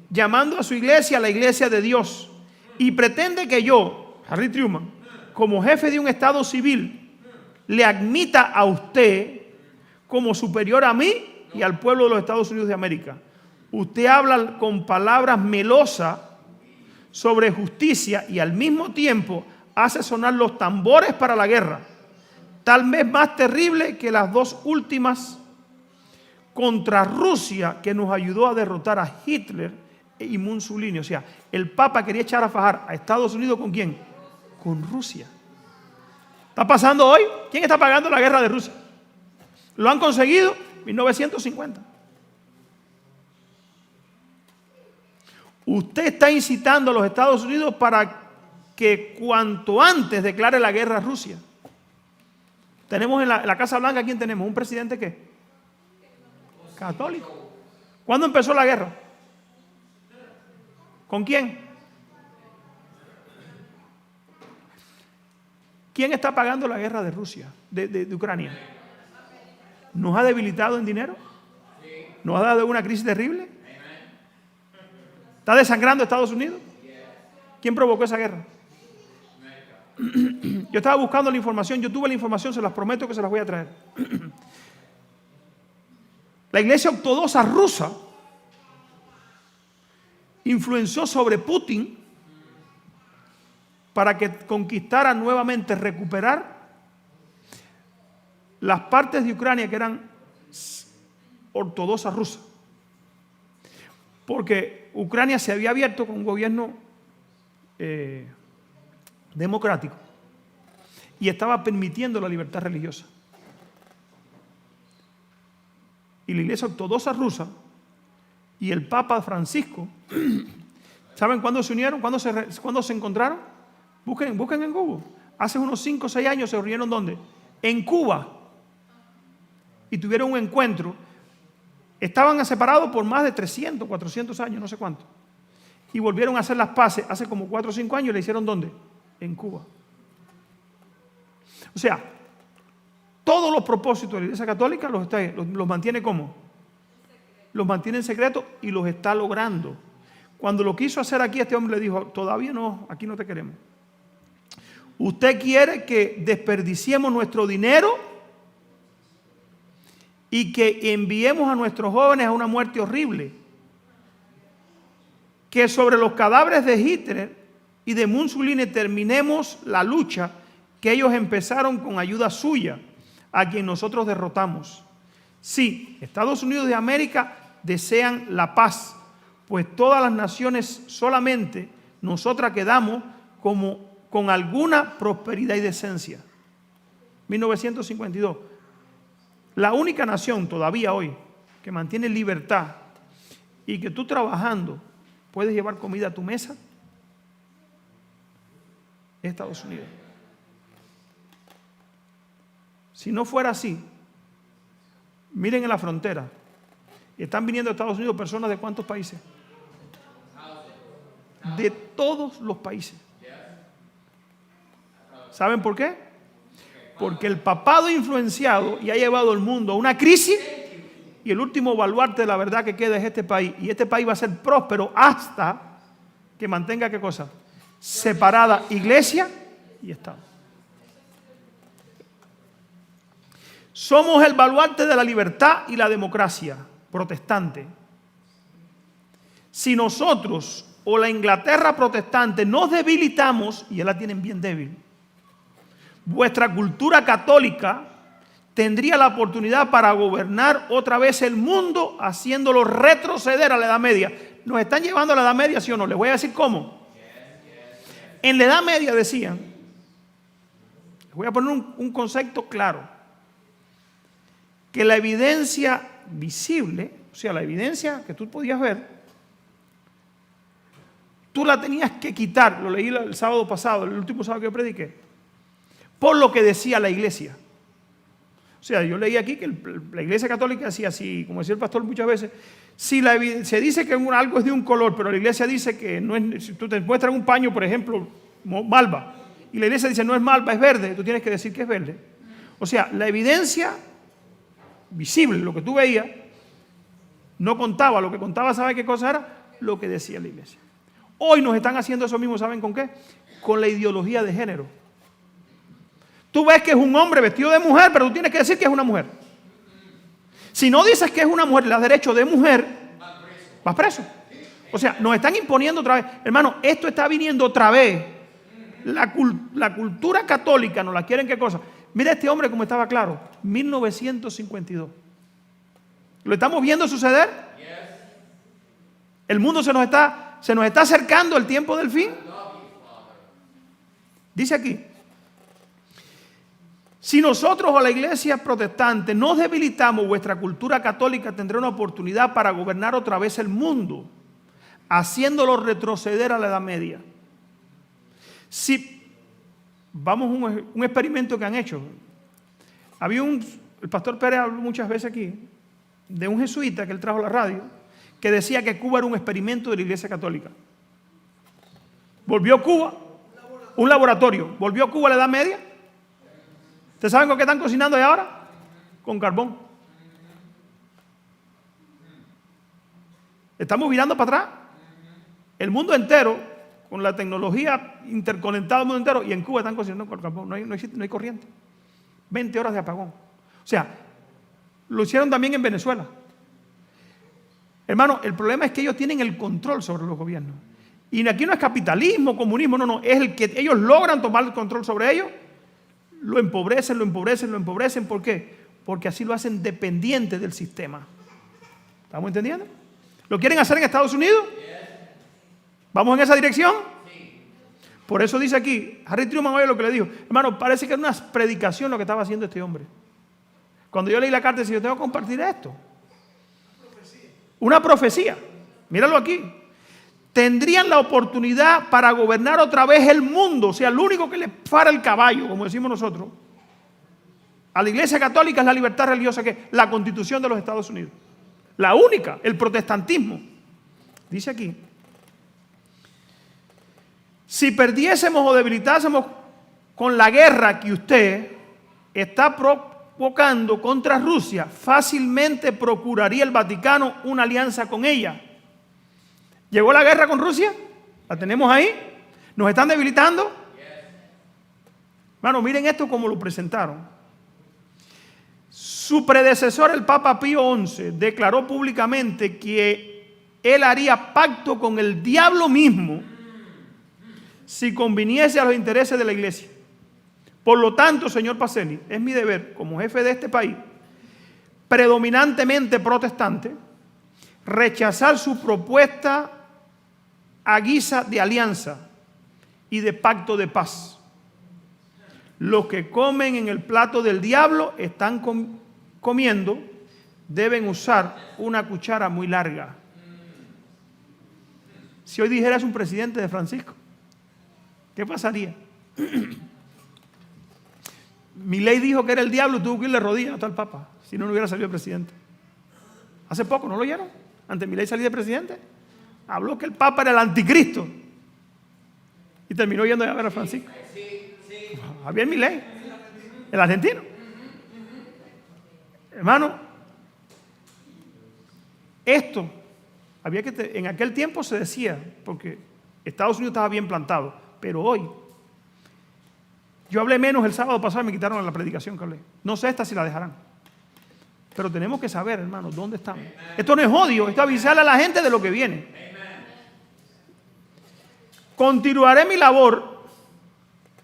llamando a su iglesia la iglesia de Dios y pretende que yo, Harry Truman, como jefe de un estado civil, le admita a usted como superior a mí y al pueblo de los Estados Unidos de América. Usted habla con palabras melosas sobre justicia y al mismo tiempo hace sonar los tambores para la guerra, tal vez más terrible que las dos últimas contra Rusia, que nos ayudó a derrotar a Hitler y Mussolini. O sea, el Papa quería echar a fajar a Estados Unidos ¿con quién? Con Rusia. ¿Está pasando hoy? ¿Quién está pagando la guerra de Rusia? ¿Lo han conseguido? 1950. Usted está incitando a los Estados Unidos para que cuanto antes declare la guerra a Rusia. Tenemos en la Casa Blanca, ¿quién tenemos? ¿Un presidente qué? Católico. ¿Cuándo empezó la guerra? ¿Con quién? ¿Quién está pagando la guerra de Rusia, de Ucrania? ¿Nos ha debilitado en dinero? ¿Nos ha dado una crisis terrible? ¿Está desangrando Estados Unidos? ¿Quién provocó esa guerra? Yo estaba buscando la información, yo tuve la información, se las prometo que se las voy a traer. La iglesia ortodoxa rusa influenció sobre Putin para que conquistara nuevamente, recuperar las partes de Ucrania que eran ortodoxas rusas. Porque Ucrania se había abierto con un gobierno democrático y estaba permitiendo la libertad religiosa. Y la iglesia ortodoxa rusa y el Papa Francisco, ¿saben cuándo se unieron? ¿Cuándo se encontraron? Busquen en Google. Hace unos 5 o 6 años se reunieron ¿dónde? En Cuba. Y tuvieron un encuentro. Estaban separados por más de 300, 400 años, no sé cuánto. Y volvieron a hacer las paces hace como 4 o 5 años y le hicieron ¿dónde? En Cuba. O sea, todos los propósitos de la Iglesia Católica los mantiene ¿cómo? Los mantiene en secreto y los está logrando. Cuando lo quiso hacer aquí, este hombre le dijo, todavía no, aquí no te queremos. Usted quiere que desperdiciemos nuestro dinero y que enviemos a nuestros jóvenes a una muerte horrible. Que sobre los cadáveres de Hitler y de Mussolini terminemos la lucha que ellos empezaron con ayuda suya, a quien nosotros derrotamos. Sí, Estados Unidos de América desean la paz, pues todas las naciones solamente nosotras quedamos como con alguna prosperidad y decencia. 1952. La única nación todavía hoy que mantiene libertad y que tú trabajando puedes llevar comida a tu mesa es Estados Unidos. Si no fuera así, miren en la frontera. Están viniendo a Estados Unidos personas de ¿cuántos países? De todos los países. ¿Saben por qué? Porque el papado influenciado y ha llevado al mundo a una crisis y el último baluarte de la verdad que queda es este país. Y este país va a ser próspero hasta que mantenga ¿qué cosa? Separada iglesia y Estado. Somos el baluarte de la libertad y la democracia protestante. Si nosotros o la Inglaterra protestante nos debilitamos, y ya la tienen bien débil, vuestra cultura católica tendría la oportunidad para gobernar otra vez el mundo, haciéndolo retroceder a la Edad Media. ¿Nos están llevando a la Edad Media, sí o no? Les voy a decir cómo. En la Edad Media decían, les voy a poner un concepto claro, que la evidencia visible, o sea, la evidencia que tú podías ver, tú la tenías que quitar. Lo leí el sábado pasado, el último sábado que yo prediqué, por lo que decía la iglesia. O sea, yo leí aquí que la iglesia católica decía así, como decía el pastor muchas veces, si se dice que algo es de un color, pero la iglesia dice que no es, si tú te muestran un paño, por ejemplo, malva, y la iglesia dice no es malva, es verde, tú tienes que decir que es verde. O sea, la evidencia visible, lo que tú veías, no contaba, lo que contaba, ¿sabe qué cosa era? Lo que decía la iglesia. Hoy nos están haciendo eso mismo, ¿saben con qué? Con la ideología de género. Tú ves que es un hombre vestido de mujer, pero tú tienes que decir que es una mujer. Si no dices que es una mujer, le das derecho de mujer, vas preso. O sea, nos están imponiendo otra vez. Hermano, esto está viniendo otra vez. La cultura católica nos la quieren, ¿qué cosa? Mira este hombre como estaba claro, 1952. ¿Lo estamos viendo suceder? El mundo se nos está acercando el tiempo del fin. Dice aquí, si nosotros o la iglesia protestante nos debilitamos, vuestra cultura católica tendrá una oportunidad para gobernar otra vez el mundo, haciéndolo retroceder a la Edad Media. Si vamos a un experimento que han hecho. El pastor Pérez habló muchas veces aquí de un jesuita que él trajo a la radio, que decía que Cuba era un experimento de la iglesia católica. Volvió Cuba, un laboratorio, volvió Cuba a la Edad Media. ¿Ustedes saben con qué están cocinando ahí ahora? Con carbón. Estamos virando para atrás. El mundo entero, con la tecnología interconectada al mundo entero, y en Cuba están cocinando con carbón. No hay corriente. 20 horas de apagón. O sea, lo hicieron también en Venezuela. Hermano, el problema es que ellos tienen el control sobre los gobiernos. Y aquí no es capitalismo, comunismo, no, es el que ellos logran tomar el control sobre ellos. Lo empobrecen. ¿Por qué? Porque así lo hacen dependiente del sistema. ¿Estamos entendiendo? ¿Lo quieren hacer en Estados Unidos? ¿Vamos en esa dirección? Por eso dice aquí, Harry Truman, oye lo que le dijo. Hermano, parece que era una predicación lo que estaba haciendo este hombre. Cuando yo leí la carta, decía, yo tengo que compartir esto. Una profecía. Míralo aquí. Tendrían la oportunidad para gobernar otra vez el mundo. O sea, lo único que le para el caballo, como decimos nosotros, a la iglesia católica es la libertad religiosa, que es la Constitución de los Estados Unidos. La única, el protestantismo. Dice aquí, si perdiésemos o debilitásemos con la guerra que usted está provocando contra Rusia, fácilmente procuraría el Vaticano una alianza con ella. ¿Llegó la guerra con Rusia? ¿La tenemos ahí? ¿Nos están debilitando? Hermano, miren esto como lo presentaron. Su predecesor, el Papa Pío XI, declaró públicamente que él haría pacto con el diablo mismo si conviniese a los intereses de la iglesia. Por lo tanto, señor Pacelli, es mi deber como jefe de este país, predominantemente protestante, rechazar su propuesta a guisa de alianza y de pacto de paz. Los que comen en el plato del diablo están comiendo, deben usar una cuchara muy larga. Si hoy dijeras un presidente de Francisco, ¿qué pasaría? Milei dijo que era el diablo y tuvo que irle rodillas hasta el Papa, si no hubiera salido presidente. Hace poco, ¿no lo oyeron? Antes de Milei salir de presidente, habló que el Papa era el anticristo y terminó yendo a ver a Francisco. Javier Milei, el argentino. Hermano, esto había que en aquel tiempo se decía, porque Estados Unidos estaba bien plantado, pero hoy, yo hablé menos el sábado pasado y me quitaron la predicación que hablé. No sé esta si la dejarán. Pero tenemos que saber, hermanos, dónde estamos. Esto no es odio, esto es avisarle a la gente de lo que viene. Continuaré mi labor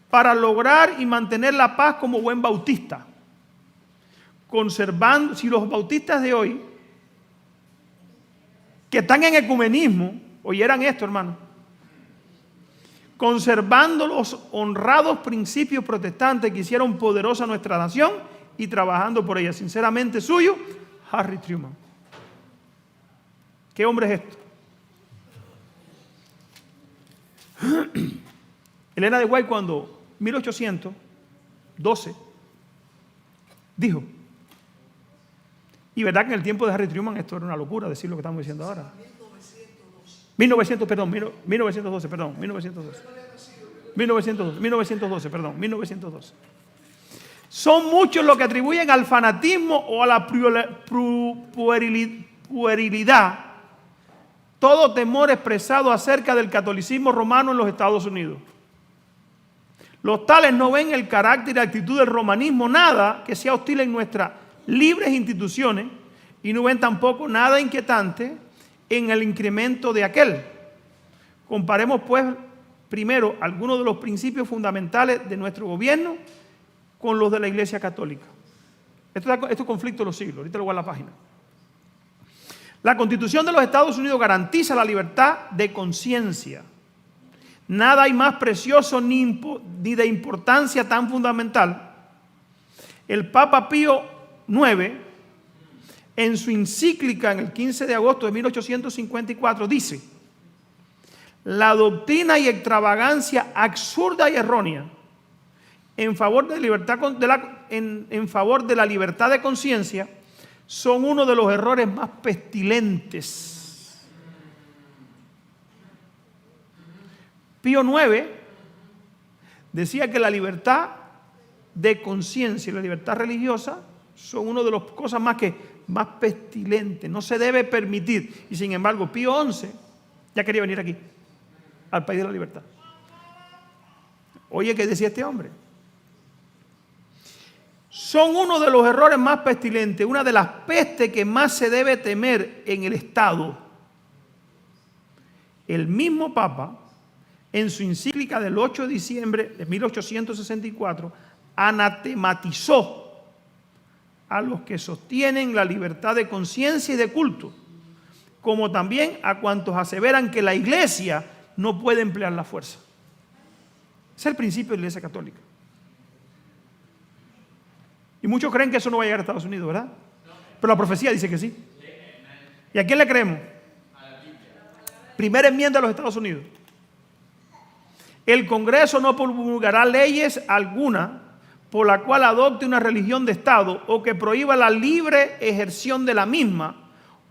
para lograr y mantener la paz como buen bautista, conservando, si los bautistas de hoy, que están en ecumenismo, oyeran esto, hermano, conservando los honrados principios protestantes que hicieron poderosa nuestra nación y trabajando por ella. Sinceramente suyo, Harry Truman. ¿Qué hombre es esto? Elena de White, cuando 1812 dijo, y verdad que en el tiempo de Harry Truman esto era una locura decir lo que estamos diciendo ahora. 1912. Son muchos los que atribuyen al fanatismo o a la puerilidad todo temor expresado acerca del catolicismo romano en los Estados Unidos. Los tales no ven el carácter y actitud del romanismo nada que sea hostil en nuestras libres instituciones y no ven tampoco nada inquietante en el incremento de aquel. Comparemos pues primero algunos de los principios fundamentales de nuestro gobierno con los de la Iglesia Católica. Esto es conflicto de los siglos, ahorita lo voy a la página. La Constitución de los Estados Unidos garantiza la libertad de conciencia. Nada hay más precioso ni de importancia tan fundamental. El Papa Pío IX, en su encíclica en el 15 de agosto de 1854, dice: la doctrina y extravagancia absurda y errónea en favor de la libertad de conciencia son uno de los errores más pestilentes. Pío IX decía que la libertad de conciencia y la libertad religiosa son una de las cosas más pestilentes, no se debe permitir. Y sin embargo, Pío XI ya quería venir aquí, al país de la libertad. Oye, ¿qué decía este hombre? Son uno de los errores más pestilentes, una de las pestes que más se debe temer en el Estado. El mismo Papa, en su encíclica del 8 de diciembre de 1864, anatematizó a los que sostienen la libertad de conciencia y de culto, como también a cuantos aseveran que la Iglesia no puede emplear la fuerza. Ese es el principio de la Iglesia Católica. Y muchos creen que eso no va a llegar a Estados Unidos, ¿verdad? Pero la profecía dice que sí. ¿Y a quién le creemos? Primera enmienda de los Estados Unidos. El Congreso no promulgará leyes alguna por la cual adopte una religión de Estado o que prohíba la libre ejerción de la misma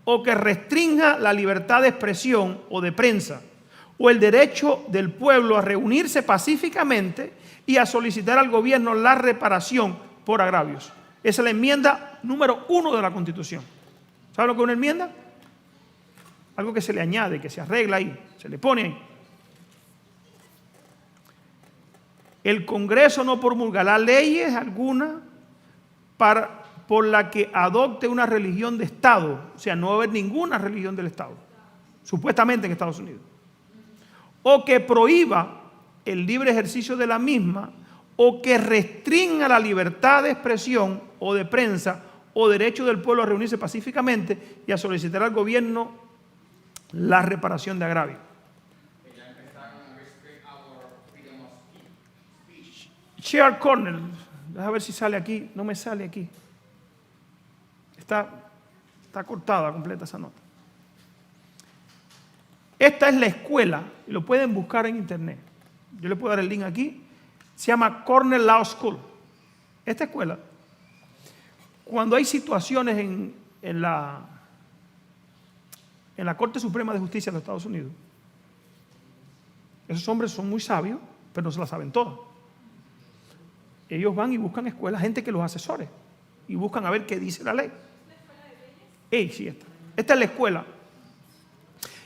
o que restrinja la libertad de expresión o de prensa o el derecho del pueblo a reunirse pacíficamente y a solicitar al gobierno la reparación por agravios. Esa es la enmienda número 1 de la Constitución. ¿Sabe lo que es una enmienda? Algo que se le añade, que se arregla ahí, se le pone ahí. El Congreso no promulgará leyes alguna por la que adopte una religión de Estado. O sea, no va a haber ninguna religión del Estado, supuestamente en Estados Unidos. O que prohíba el libre ejercicio de la misma, o que restrinja la libertad de expresión o de prensa o derecho del pueblo a reunirse pacíficamente y a solicitar al gobierno la reparación de agravio. Share Cornell, déjame ver si sale aquí, no me sale aquí. Está cortada completa esa nota. Esta es la escuela, y lo pueden buscar en internet. Yo le puedo dar el link aquí. Se llama Cornell Law School. Esta escuela, cuando hay situaciones en la Corte Suprema de Justicia de los Estados Unidos, esos hombres son muy sabios, pero no se la saben todas. Ellos van y buscan escuelas, gente que los asesore, y buscan a ver qué dice la ley. Sí, esta es la escuela.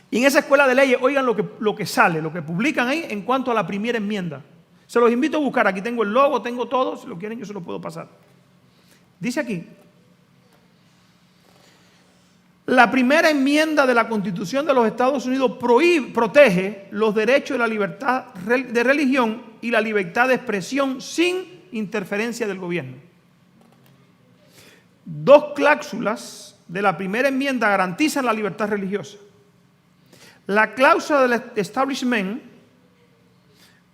Y en esa escuela de leyes, oigan lo que sale, lo que publican ahí en cuanto a la primera enmienda. Se los invito a buscar, aquí tengo el logo, tengo todo, si lo quieren yo se lo puedo pasar. Dice aquí: La primera enmienda de la Constitución de los Estados Unidos protege los derechos de la libertad de religión y la libertad de expresión sin interferencia del gobierno. Dos cláusulas de la primera enmienda garantizan la libertad religiosa. La cláusula del establishment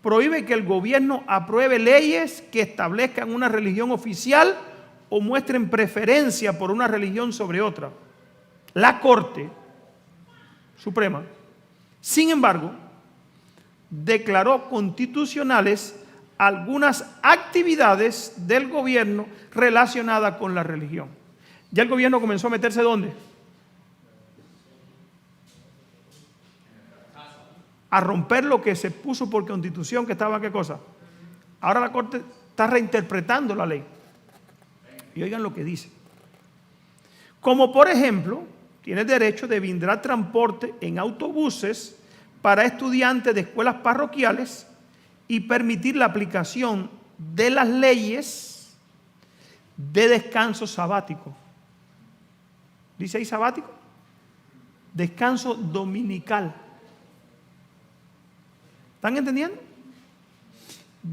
prohíbe que el gobierno apruebe leyes que establezcan una religión oficial o muestren preferencia por una religión sobre otra. La Corte Suprema, sin embargo, declaró constitucionales algunas actividades del gobierno relacionadas con la religión. Ya el gobierno comenzó a meterse ¿dónde? A romper lo que se puso por constitución, que estaba ¿qué cosa? Ahora la Corte está reinterpretando la ley. Y oigan lo que dice. Como por ejemplo, tiene derecho de brindar transporte en autobuses para estudiantes de escuelas parroquiales y permitir la aplicación de las leyes de descanso sabático. ¿Dice ahí sabático? Descanso dominical. ¿Están entendiendo?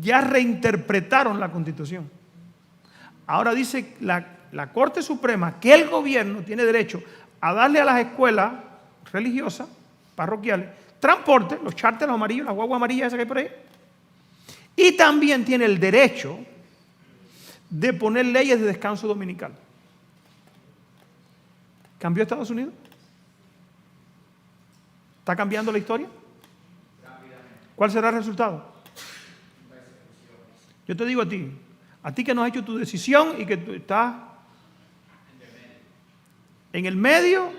Ya reinterpretaron la Constitución. Ahora dice la Corte Suprema que el gobierno tiene derecho a darle a las escuelas religiosas, parroquiales, transporte, los charters, los amarillos, las guaguas amarillas esas que hay por ahí. Y también tiene el derecho de poner leyes de descanso dominical. ¿Cambió Estados Unidos? ¿Está cambiando la historia? ¿Cuál será el resultado? Yo te digo a ti que no has hecho tu decisión y que tú estás en el medio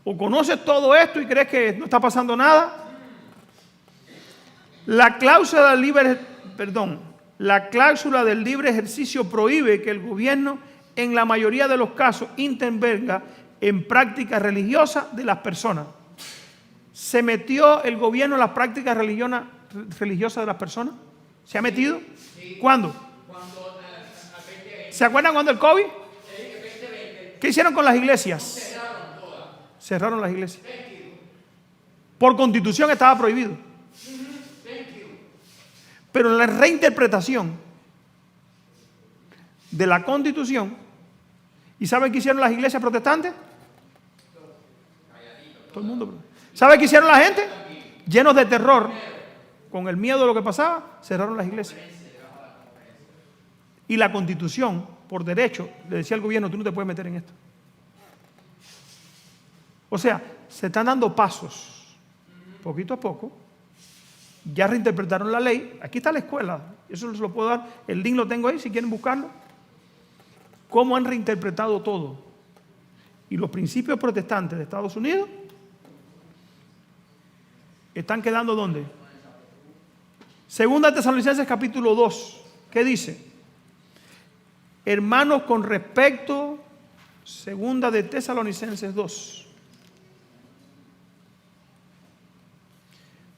o conoces todo esto y crees que no está pasando nada. La cláusula del libre ejercicio prohíbe que el gobierno en la mayoría de los casos intervenga en prácticas religiosas de las personas. ¿Se metió el gobierno en las prácticas religiosas de las personas? ¿Se ha metido? Sí. ¿Cuándo? ¿Se acuerdan cuando el COVID? ¿Qué hicieron con las iglesias? Cerraron las iglesias. Por constitución estaba prohibido. Pero en la reinterpretación de la Constitución, ¿y saben qué hicieron las iglesias protestantes? Todo el mundo. ¿Saben qué hicieron la gente? Llenos de terror, con el miedo de lo que pasaba, cerraron las iglesias. Y la Constitución, por derecho, le decía al gobierno, tú no te puedes meter en esto. O sea, se están dando pasos, poquito a poco. Ya reinterpretaron la ley. Aquí está la escuela. Eso se lo puedo dar. El link lo tengo ahí si quieren buscarlo. Cómo han reinterpretado todo. Y los principios protestantes de Estados Unidos están quedando ¿dónde? Segunda Tesalonicenses capítulo 2. ¿Qué dice? Hermanos, con respecto, segunda de Tesalonicenses 2.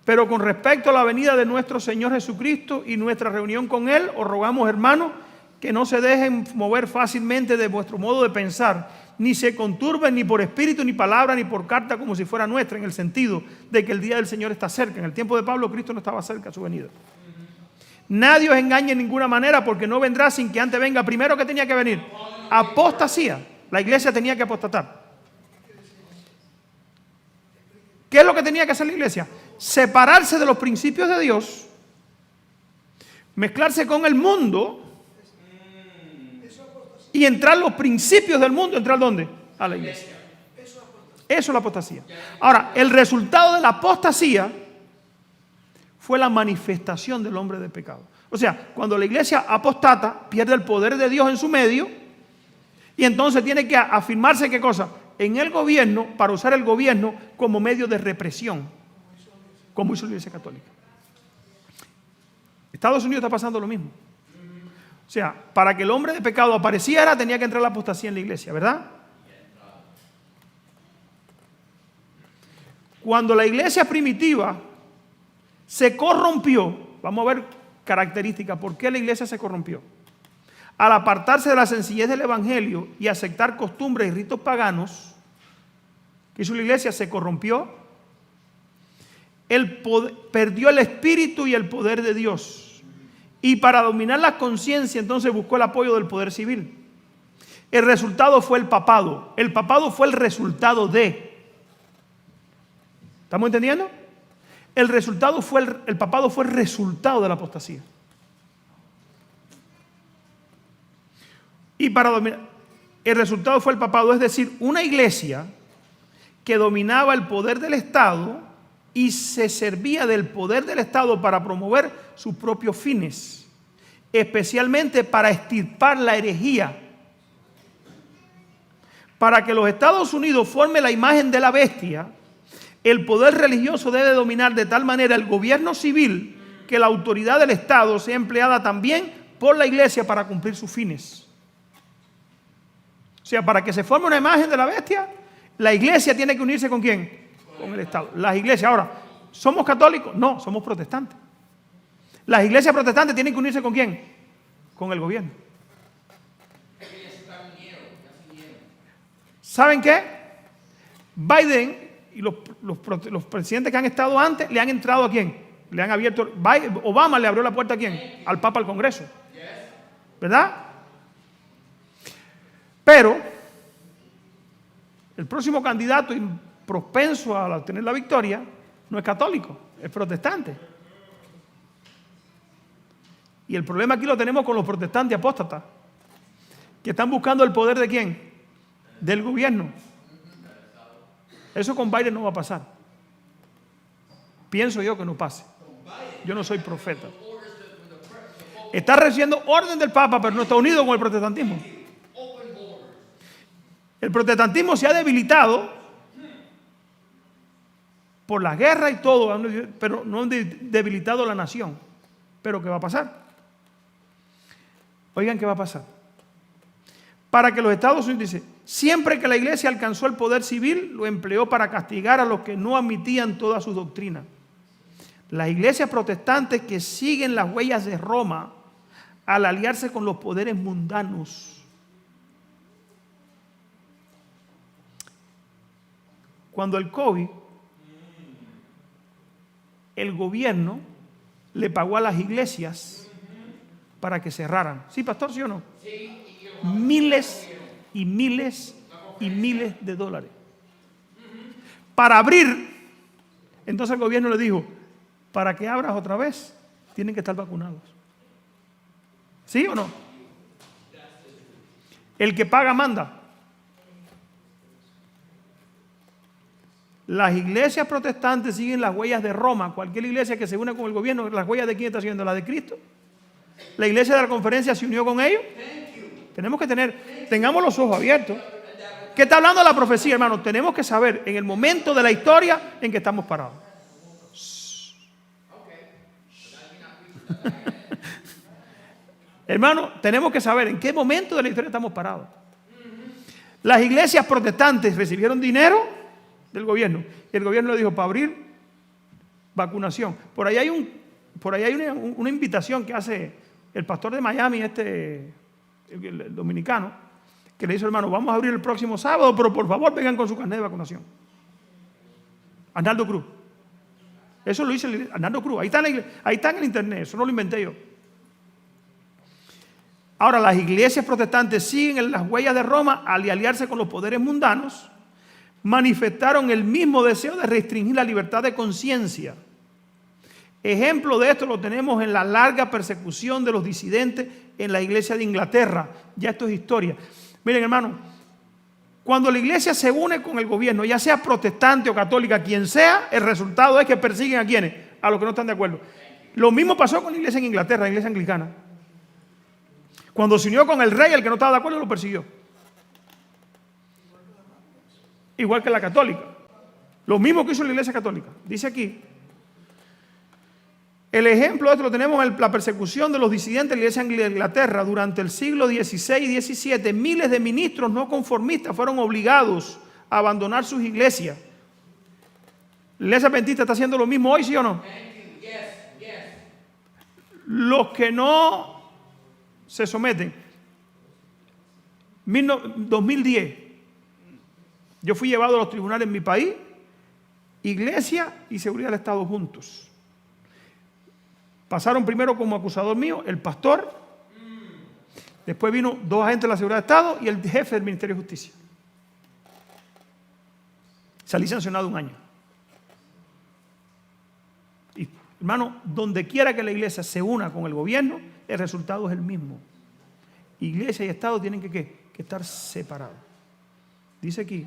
Pero con respecto a la venida de nuestro Señor Jesucristo y nuestra reunión con Él, os rogamos, hermanos, que no se dejen mover fácilmente de vuestro modo de pensar, ni se conturben ni por espíritu, ni palabra, ni por carta como si fuera nuestra, en el sentido de que el día del Señor está cerca. En el tiempo de Pablo, Cristo no estaba cerca a su venida. Nadie os engañe en ninguna manera, porque no vendrá sin que antes venga primero que tenía que venir. Apostasía. La iglesia tenía que apostatar. ¿Qué es lo que tenía que hacer la iglesia? Separarse de los principios de Dios, mezclarse con el mundo y entrar los principios del mundo. ¿Entrar dónde? A la iglesia. Eso es la apostasía. Ahora, el resultado de la apostasía fue la manifestación del hombre de pecado. O sea, cuando la iglesia apostata, pierde el poder de Dios en su medio y entonces tiene que afirmarse ¿qué cosa? En el gobierno, para usar el gobierno como medio de represión, como hizo la Iglesia Católica. Estados Unidos está pasando lo mismo. O sea, para que el hombre de pecado apareciera, tenía que entrar la apostasía en la iglesia, ¿verdad? Cuando la iglesia primitiva se corrompió, vamos a ver características, ¿por qué la iglesia se corrompió? Al apartarse de la sencillez del evangelio y aceptar costumbres y ritos paganos, ¿Qué hizo la iglesia? Se corrompió. Perdió el espíritu y el poder de Dios. Y para dominar la conciencia, entonces buscó el apoyo del poder civil. El resultado fue el papado. El papado fue el resultado de. ¿Estamos entendiendo? El papado fue el resultado de la apostasía. Y para dominar, el resultado fue el papado, es decir, una iglesia que dominaba el poder del Estado y se servía del poder del Estado para promover sus propios fines, especialmente para extirpar la herejía. Para que los Estados Unidos formen la imagen de la bestia, el poder religioso debe dominar de tal manera el gobierno civil que la autoridad del Estado sea empleada también por la iglesia para cumplir sus fines. O sea, para que se forme una imagen de la bestia, la iglesia tiene que unirse ¿con quién? Con el Estado. Las iglesias, ahora, ¿somos católicos? No, somos protestantes. Las iglesias protestantes tienen que unirse ¿con quién? Con el gobierno. ¿Saben qué? Biden y los presidentes que han estado antes le han entrado ¿a quién? Le han abierto. Obama le abrió la puerta ¿a quién? Al Papa, al Congreso. ¿Verdad? Pero el próximo candidato propenso a tener la victoria no es católico, es protestante. Y el problema aquí lo tenemos con los protestantes apóstatas, que están buscando el poder ¿de quién? Del gobierno. Eso con Biden no va a pasar. Pienso yo que no pase. Yo no soy profeta. Está recibiendo orden del Papa, pero no está unido con el protestantismo. El protestantismo se ha debilitado por las guerras y todo, pero no han debilitado la nación. ¿Pero qué va a pasar? Oigan, ¿qué va a pasar? Para que los Estados Unidos, dice, siempre que la iglesia alcanzó el poder civil, lo empleó para castigar a los que no admitían toda su doctrina. Las iglesias protestantes que siguen las huellas de Roma al aliarse con los poderes mundanos. Cuando el COVID, el gobierno le pagó a las iglesias para que cerraran. ¿Sí, pastor, sí o no? Miles y miles y miles de dólares. Para abrir, entonces el gobierno le dijo, para que abras otra vez, tienen que estar vacunados. ¿Sí o no? El que paga manda. Las iglesias protestantes siguen las huellas de Roma. Cualquier iglesia que se una con el gobierno, ¿las huellas de quién está siguiendo? ¿La de Cristo? ¿La iglesia de la conferencia se unió con ellos? Tenemos que tengamos los ojos abiertos. ¿Qué está hablando la profecía, hermano? Tenemos que saber en el momento de la historia en que estamos parados. Hermano, tenemos que saber en qué momento de la historia estamos parados. Las iglesias protestantes recibieron dinero del gobierno y el gobierno le dijo para abrir vacunación. Por ahí hay una invitación que hace el pastor de Miami, el dominicano, que le dice, hermano, vamos a abrir el próximo sábado, pero por favor vengan con su carnet de vacunación. Arnaldo Cruz. Eso lo dice Arnaldo Cruz. Ahí está en el internet, eso no lo inventé yo. Ahora, las iglesias protestantes siguen en las huellas de Roma al aliarse con los poderes mundanos, manifestaron el mismo deseo de restringir la libertad de conciencia. Ejemplo de esto lo tenemos en la larga persecución de los disidentes en la iglesia de Inglaterra. Ya esto es historia. Miren, hermano, cuando la iglesia se une con el gobierno, ya sea protestante o católica, quien sea, el resultado es que persiguen ¿a quiénes? A los que no están de acuerdo. Lo mismo pasó con la iglesia en Inglaterra, la iglesia anglicana. Cuando se unió con el rey, el que no estaba de acuerdo lo persiguió. Igual que la católica. Lo mismo que hizo la iglesia católica. Dice aquí, el ejemplo de esto lo tenemos en la persecución de los disidentes de la iglesia de Inglaterra. Durante el siglo XVI y XVII, miles de ministros no conformistas fueron obligados a abandonar sus iglesias. ¿La iglesia adventista está haciendo lo mismo hoy, sí o no? Los que no se someten. 2010. Yo fui llevado a los tribunales en mi país, iglesia y seguridad del Estado juntos. Pasaron primero como acusador mío el pastor, después vino 2 agentes de la seguridad del Estado y el jefe del Ministerio de Justicia. Salí sancionado 1 año. Y, hermano, donde quiera que la iglesia se una con el gobierno, el resultado es el mismo. Iglesia y Estado tienen que estar separados. Dice aquí,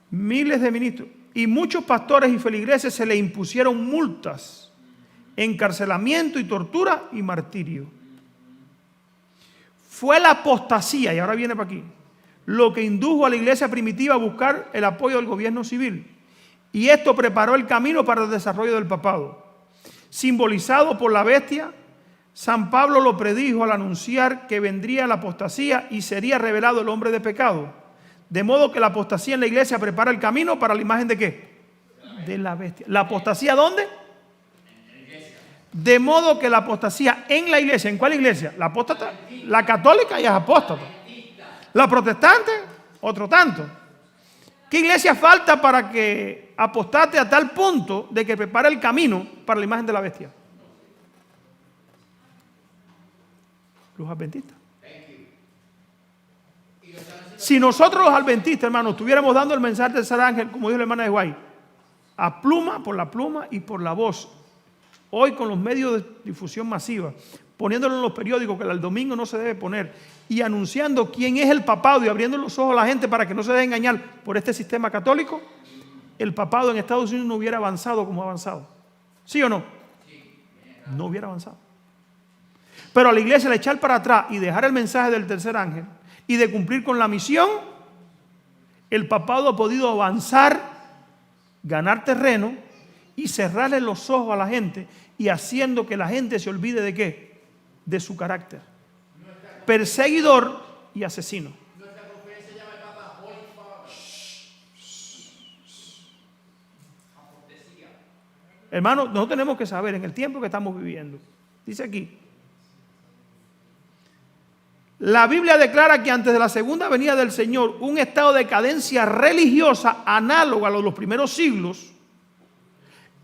miles de ministros y muchos pastores y feligreses se les impusieron multas, encarcelamiento y tortura y martirio. Fue la apostasía, y ahora viene para aquí, lo que indujo a la iglesia primitiva a buscar el apoyo del gobierno civil. Y esto preparó el camino para el desarrollo del papado. Simbolizado por la bestia, San Pablo lo predijo al anunciar que vendría la apostasía y sería revelado el hombre de pecado. De modo que la apostasía en la iglesia prepara el camino para la imagen de ¿qué? De la bestia. ¿La apostasía dónde? De modo que la apostasía en la iglesia, ¿en cuál iglesia? La apóstata, la católica ya es apóstata. La protestante, otro tanto. ¿Qué iglesia falta para que apostate a tal punto de que prepare el camino para la imagen de la bestia? Los adventistas. Si nosotros los adventistas, hermanos, estuviéramos dando el mensaje del tercer ángel, como dijo la hermana de Guay, a pluma, por la pluma y por la voz, hoy con los medios de difusión masiva, poniéndolo en los periódicos, que el domingo no se debe poner, y anunciando quién es el papado y abriendo los ojos a la gente para que no se deje engañar por este sistema católico, el papado en Estados Unidos no hubiera avanzado como ha avanzado. ¿Sí o no? No hubiera avanzado. Pero a la iglesia, al echar para atrás y dejar el mensaje del tercer ángel y de cumplir con la misión, el papado ha podido avanzar, ganar terreno y cerrarle los ojos a la gente y haciendo que la gente se olvide de ¿qué? De su carácter. Perseguidor y asesino. Nuestra conferencia llama el Papa Holy Father. Hermanos, nosotros tenemos que saber en el tiempo que estamos viviendo. Dice aquí, la Biblia declara que antes de la segunda venida del Señor, un estado de decadencia religiosa análogo a los primeros siglos.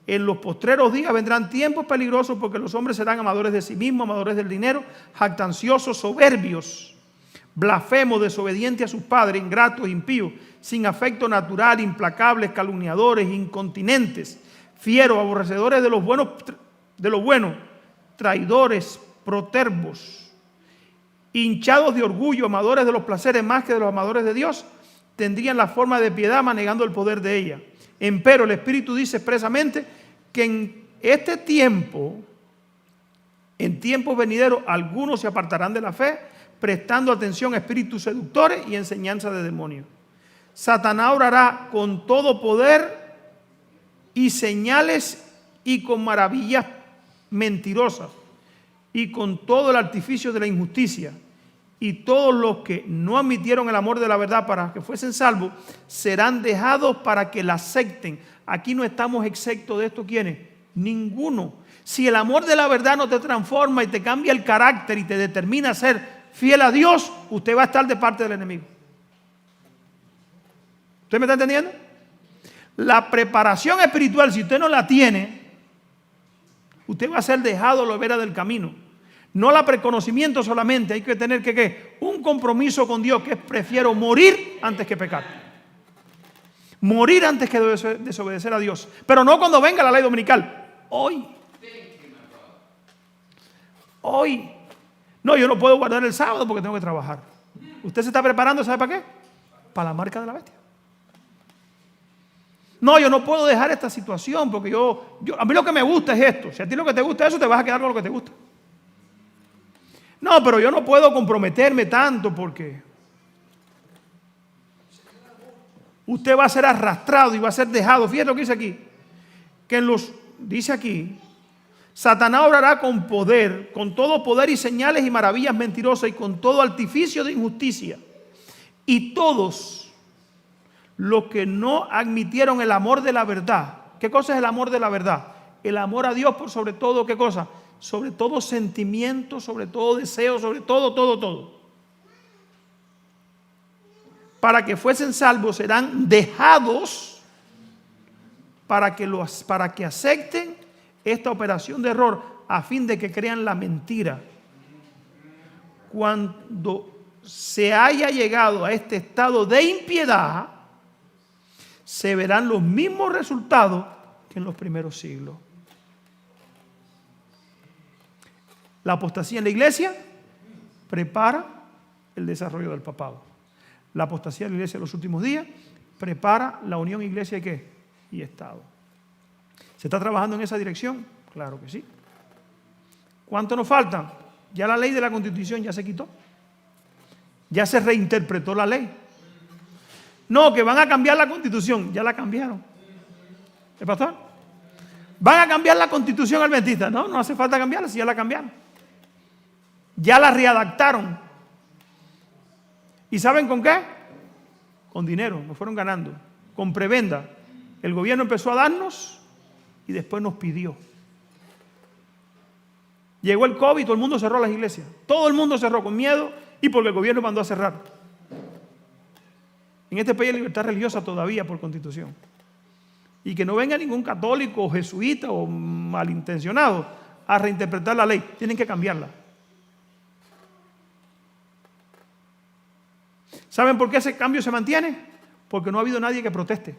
En los postreros días vendrán tiempos peligrosos porque los hombres serán amadores de sí mismos, amadores del dinero, jactanciosos, soberbios, blasfemos, desobedientes a sus padres, ingratos, impíos, sin afecto natural, implacables, calumniadores, incontinentes, fieros, aborrecedores de lo bueno, traidores, protervos, hinchados de orgullo, amadores de los placeres más que de los amadores de Dios, tendrían la forma de piedad manegando el poder de ella. Empero el Espíritu dice expresamente que en este tiempo, en tiempos venideros, algunos se apartarán de la fe, prestando atención a espíritus seductores y enseñanza de demonios. Satanás obrará con todo poder y señales y con maravillas mentirosas y con todo el artificio de la injusticia. Y todos los que no admitieron el amor de la verdad para que fuesen salvos, serán dejados para que la acepten. Aquí no estamos exentos de esto, ¿quiénes? Ninguno. Si el amor de la verdad no te transforma y te cambia el carácter y te determina a ser fiel a Dios, usted va a estar de parte del enemigo. ¿Usted me está entendiendo? La preparación espiritual, si usted no la tiene, usted va a ser dejado a la vera del camino. No la preconocimiento solamente, hay que tener que un compromiso con Dios, que es prefiero morir antes que pecar. Morir antes que desobedecer a Dios. Pero no cuando venga la ley dominical. Hoy. Hoy. No, yo no puedo guardar el sábado porque tengo que trabajar. Usted se está preparando, ¿sabe para qué? Para la marca de la bestia. No, yo no puedo dejar esta situación porque a mí lo que me gusta es esto. Si a ti lo que te gusta es eso, te vas a quedar con lo que te gusta. No, pero yo no puedo comprometerme tanto porque usted va a ser arrastrado y va a ser dejado. Fíjate lo que dice aquí. Dice aquí, Satanás obrará con poder, con todo poder y señales y maravillas mentirosas y con todo artificio de injusticia. Y todos los que no admitieron el amor de la verdad. ¿Qué cosa es el amor de la verdad? El amor a Dios por sobre todo, ¿qué cosa? Sobre todo sentimiento, sobre todo deseo, sobre todo. para que fuesen salvos serán dejados para que acepten esta operación de error a fin de que crean la mentira. Cuando se haya llegado a este estado de impiedad, se verán los mismos resultados que en los primeros siglos. La apostasía en la iglesia prepara el desarrollo del papado. La apostasía en la iglesia en los últimos días prepara la unión iglesia y Estado. ¿Se está trabajando en esa dirección? Claro que sí. ¿Cuánto nos falta? Ya la ley de la Constitución ya se quitó. Ya se reinterpretó la ley. No, que van a cambiar la Constitución. Ya la cambiaron. ¿El pastor? ¿Van a cambiar la Constitución adventista? No, no hace falta cambiarla si ya la cambiaron. Ya la readaptaron. ¿Y saben con qué? Con dinero, nos fueron ganando. Con prebenda. El gobierno empezó a darnos y después nos pidió. Llegó el COVID y todo el mundo cerró las iglesias. Todo el mundo cerró con miedo y porque el gobierno mandó a cerrar. En este país hay libertad religiosa todavía por constitución. Y que no venga ningún católico o jesuita o malintencionado a reinterpretar la ley. Tienen que cambiarla. ¿Saben por qué ese cambio se mantiene? Porque no ha habido nadie que proteste.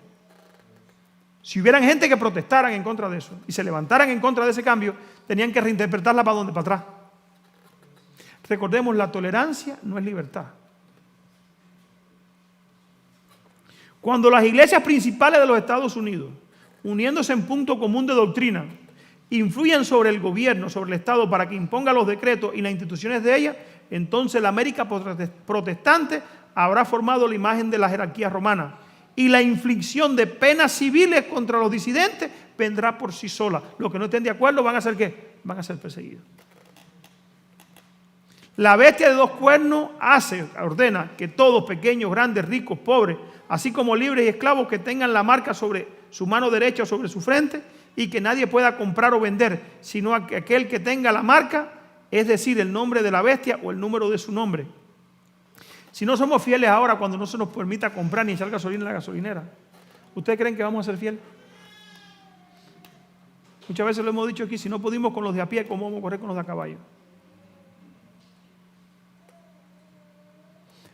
Si hubieran gente que protestaran en contra de eso y se levantaran en contra de ese cambio, tenían que reinterpretarla para dónde, para atrás. Recordemos, la tolerancia no es libertad. Cuando las iglesias principales de los Estados Unidos, uniéndose en punto común de doctrina, influyen sobre el gobierno, sobre el Estado para que imponga los decretos y las instituciones de ella, entonces la América protestante habrá formado la imagen de la jerarquía romana y la inflicción de penas civiles contra los disidentes vendrá por sí sola. Los que no estén de acuerdo van a ser ¿qué? Van a ser perseguidos. La bestia de dos cuernos ordena que todos, pequeños, grandes, ricos, pobres, así como libres y esclavos, que tengan la marca sobre su mano derecha o sobre su frente y que nadie pueda comprar o vender, sino aquel que tenga la marca, es decir, el nombre de la bestia o el número de su nombre. Si no somos fieles ahora cuando no se nos permita comprar ni echar gasolina en la gasolinera, ¿ustedes creen que vamos a ser fieles? Muchas veces lo hemos dicho aquí, si no pudimos con los de a pie, ¿cómo vamos a correr con los de a caballo?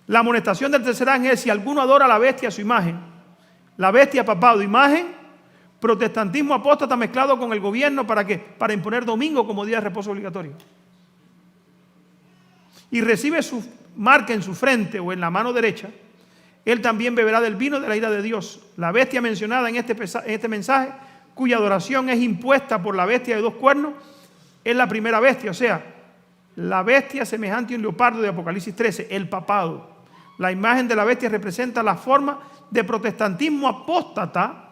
La amonestación del tercer ángel es: si alguno adora a la bestia a su imagen, la bestia papado, imagen, protestantismo apóstata mezclado con el gobierno, ¿para qué? Para imponer domingo como día de reposo obligatorio. Y recibe su marca en su frente o en la mano derecha, él también beberá del vino de la ira de Dios. La bestia mencionada en este mensaje, cuya adoración es impuesta por la bestia de dos cuernos, es la primera bestia, o sea, la bestia semejante a un leopardo de Apocalipsis 13, el papado. La imagen de la bestia representa la forma de protestantismo apóstata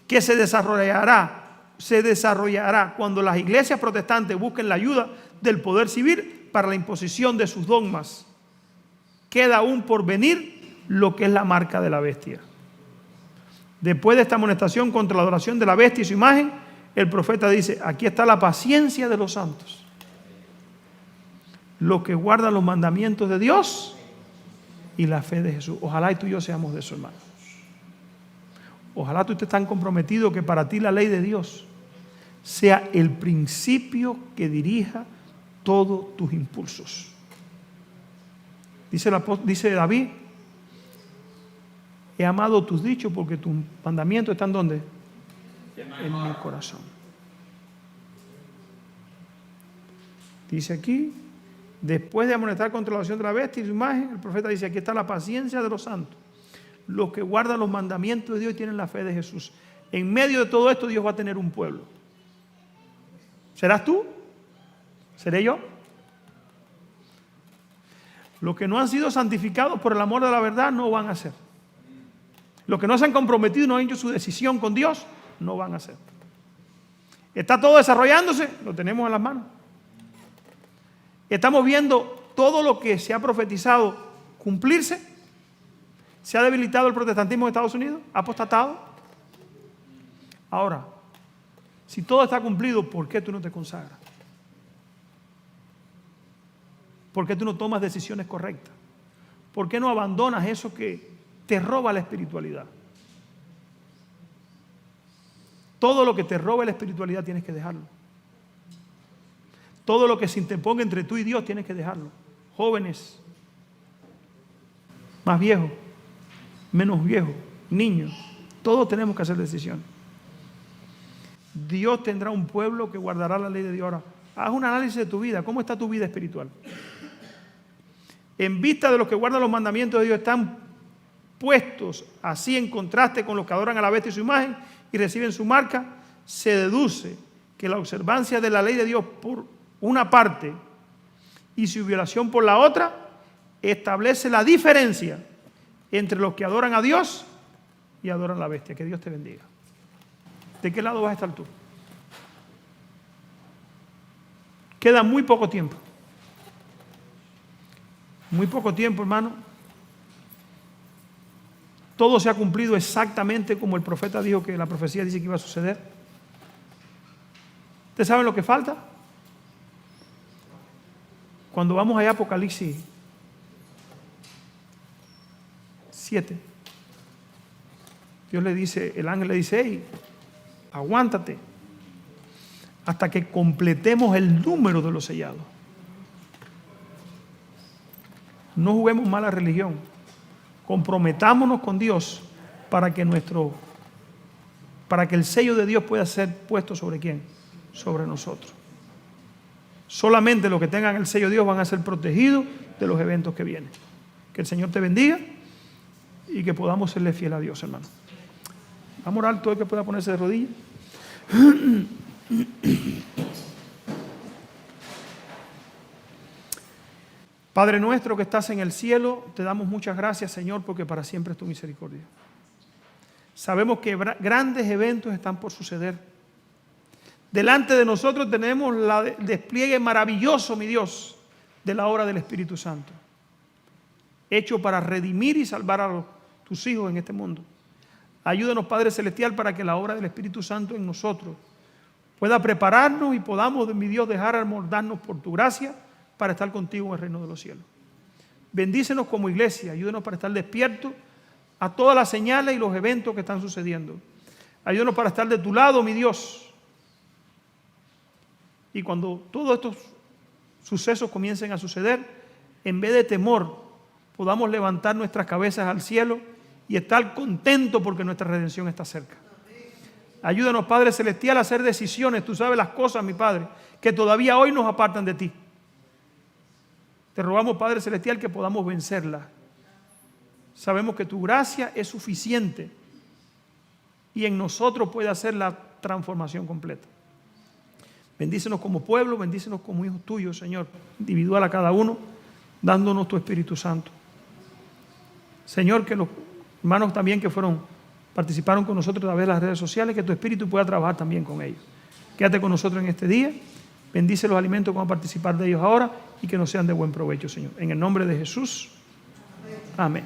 que se desarrollará cuando las iglesias protestantes busquen la ayuda del poder civil para la imposición de sus dogmas. Queda aún por venir lo que es la marca de la bestia. Después de esta amonestación contra la adoración de la bestia y su imagen, el profeta dice: aquí está la paciencia de los santos, los que guardan los mandamientos de Dios y la fe de Jesús. Ojalá y tú y yo seamos de eso, hermanos. Ojalá tú estés tan comprometido que para ti la ley de Dios sea el principio que dirija todos tus impulsos. Dice David: he amado tus dichos porque tus mandamientos están ¿dónde? En mi corazón. Dice aquí, después de amonestar contra la adoración de la bestia y su imagen, el profeta dice: aquí está la paciencia de los santos, los que guardan los mandamientos de Dios y tienen la fe de Jesús. En medio de todo esto Dios va a tener un pueblo. ¿Serás tú? ¿Seré yo? Los que no han sido santificados por el amor de la verdad no van a ser. Los que no se han comprometido y no han hecho su decisión con Dios no van a ser. ¿Está todo desarrollándose? Lo tenemos en las manos. Estamos viendo todo lo que se ha profetizado cumplirse. ¿Se ha debilitado el protestantismo en Estados Unidos? ¿Ha apostatado? Ahora, si todo está cumplido, ¿por qué tú no te consagras? ¿Por qué tú no tomas decisiones correctas? ¿Por qué no abandonas eso que te roba la espiritualidad? Todo lo que te roba la espiritualidad tienes que dejarlo. Todo lo que se interponga entre tú y Dios tienes que dejarlo. Jóvenes, más viejos, menos viejos, niños, todos tenemos que hacer decisiones. Dios tendrá un pueblo que guardará la ley de Dios. Ahora, haz un análisis de tu vida. ¿Cómo está tu vida espiritual? En vista de los que guardan los mandamientos de Dios, están puestos así en contraste con los que adoran a la bestia y su imagen y reciben su marca, se deduce que la observancia de la ley de Dios por una parte y su violación por la otra establece la diferencia entre los que adoran a Dios y adoran a la bestia. Que Dios te bendiga. ¿De qué lado vas a estar tú? Queda muy poco tiempo. Muy poco tiempo, hermano. Todo se ha cumplido exactamente como el profeta dijo que la profecía dice que iba a suceder. ¿Ustedes saben lo que falta? Cuando vamos allá a Apocalipsis 7, Dios le dice, el ángel le dice, hey, aguántate hasta que completemos el número de los sellados. No juguemos mala religión. Comprometámonos con Dios para que el sello de Dios pueda ser puesto sobre ¿quién? Sobre nosotros. Solamente los que tengan el sello de Dios van a ser protegidos de los eventos que vienen. Que el Señor te bendiga y que podamos serle fiel a Dios, hermano. Vamos a orar, todo el que pueda ponerse de rodillas. Padre nuestro que estás en el cielo, te damos muchas gracias, Señor, porque para siempre es tu misericordia. Sabemos que grandes eventos están por suceder. Delante de nosotros tenemos el despliegue maravilloso, mi Dios, de la obra del Espíritu Santo, hecho para redimir y salvar a tus hijos en este mundo. Ayúdanos, Padre Celestial, para que la obra del Espíritu Santo en nosotros pueda prepararnos y podamos, mi Dios, dejar amoldarnos por tu gracia para estar contigo en el reino de los cielos. Bendícenos como iglesia, ayúdenos para estar despiertos a todas las señales y los eventos que están sucediendo. Ayúdenos para estar de tu lado, mi Dios. Y cuando todos estos sucesos comiencen a suceder, en vez de temor, podamos levantar nuestras cabezas al cielo y estar contentos porque nuestra redención está cerca. Ayúdanos, Padre Celestial, a hacer decisiones. Tú sabes las cosas, mi Padre, que todavía hoy nos apartan de ti. Te rogamos, Padre Celestial, que podamos vencerlas. Sabemos que tu gracia es suficiente y en nosotros puede hacer la transformación completa. Bendícenos como pueblo, bendícenos como hijos tuyos, Señor, individual a cada uno, dándonos tu Espíritu Santo. Señor, que los hermanos también que participaron con nosotros a través de las redes sociales, que tu Espíritu pueda trabajar también con ellos. Quédate con nosotros en este día. Bendice los alimentos que vamos a participar de ellos ahora y que nos sean de buen provecho, Señor. En el nombre de Jesús. Amén.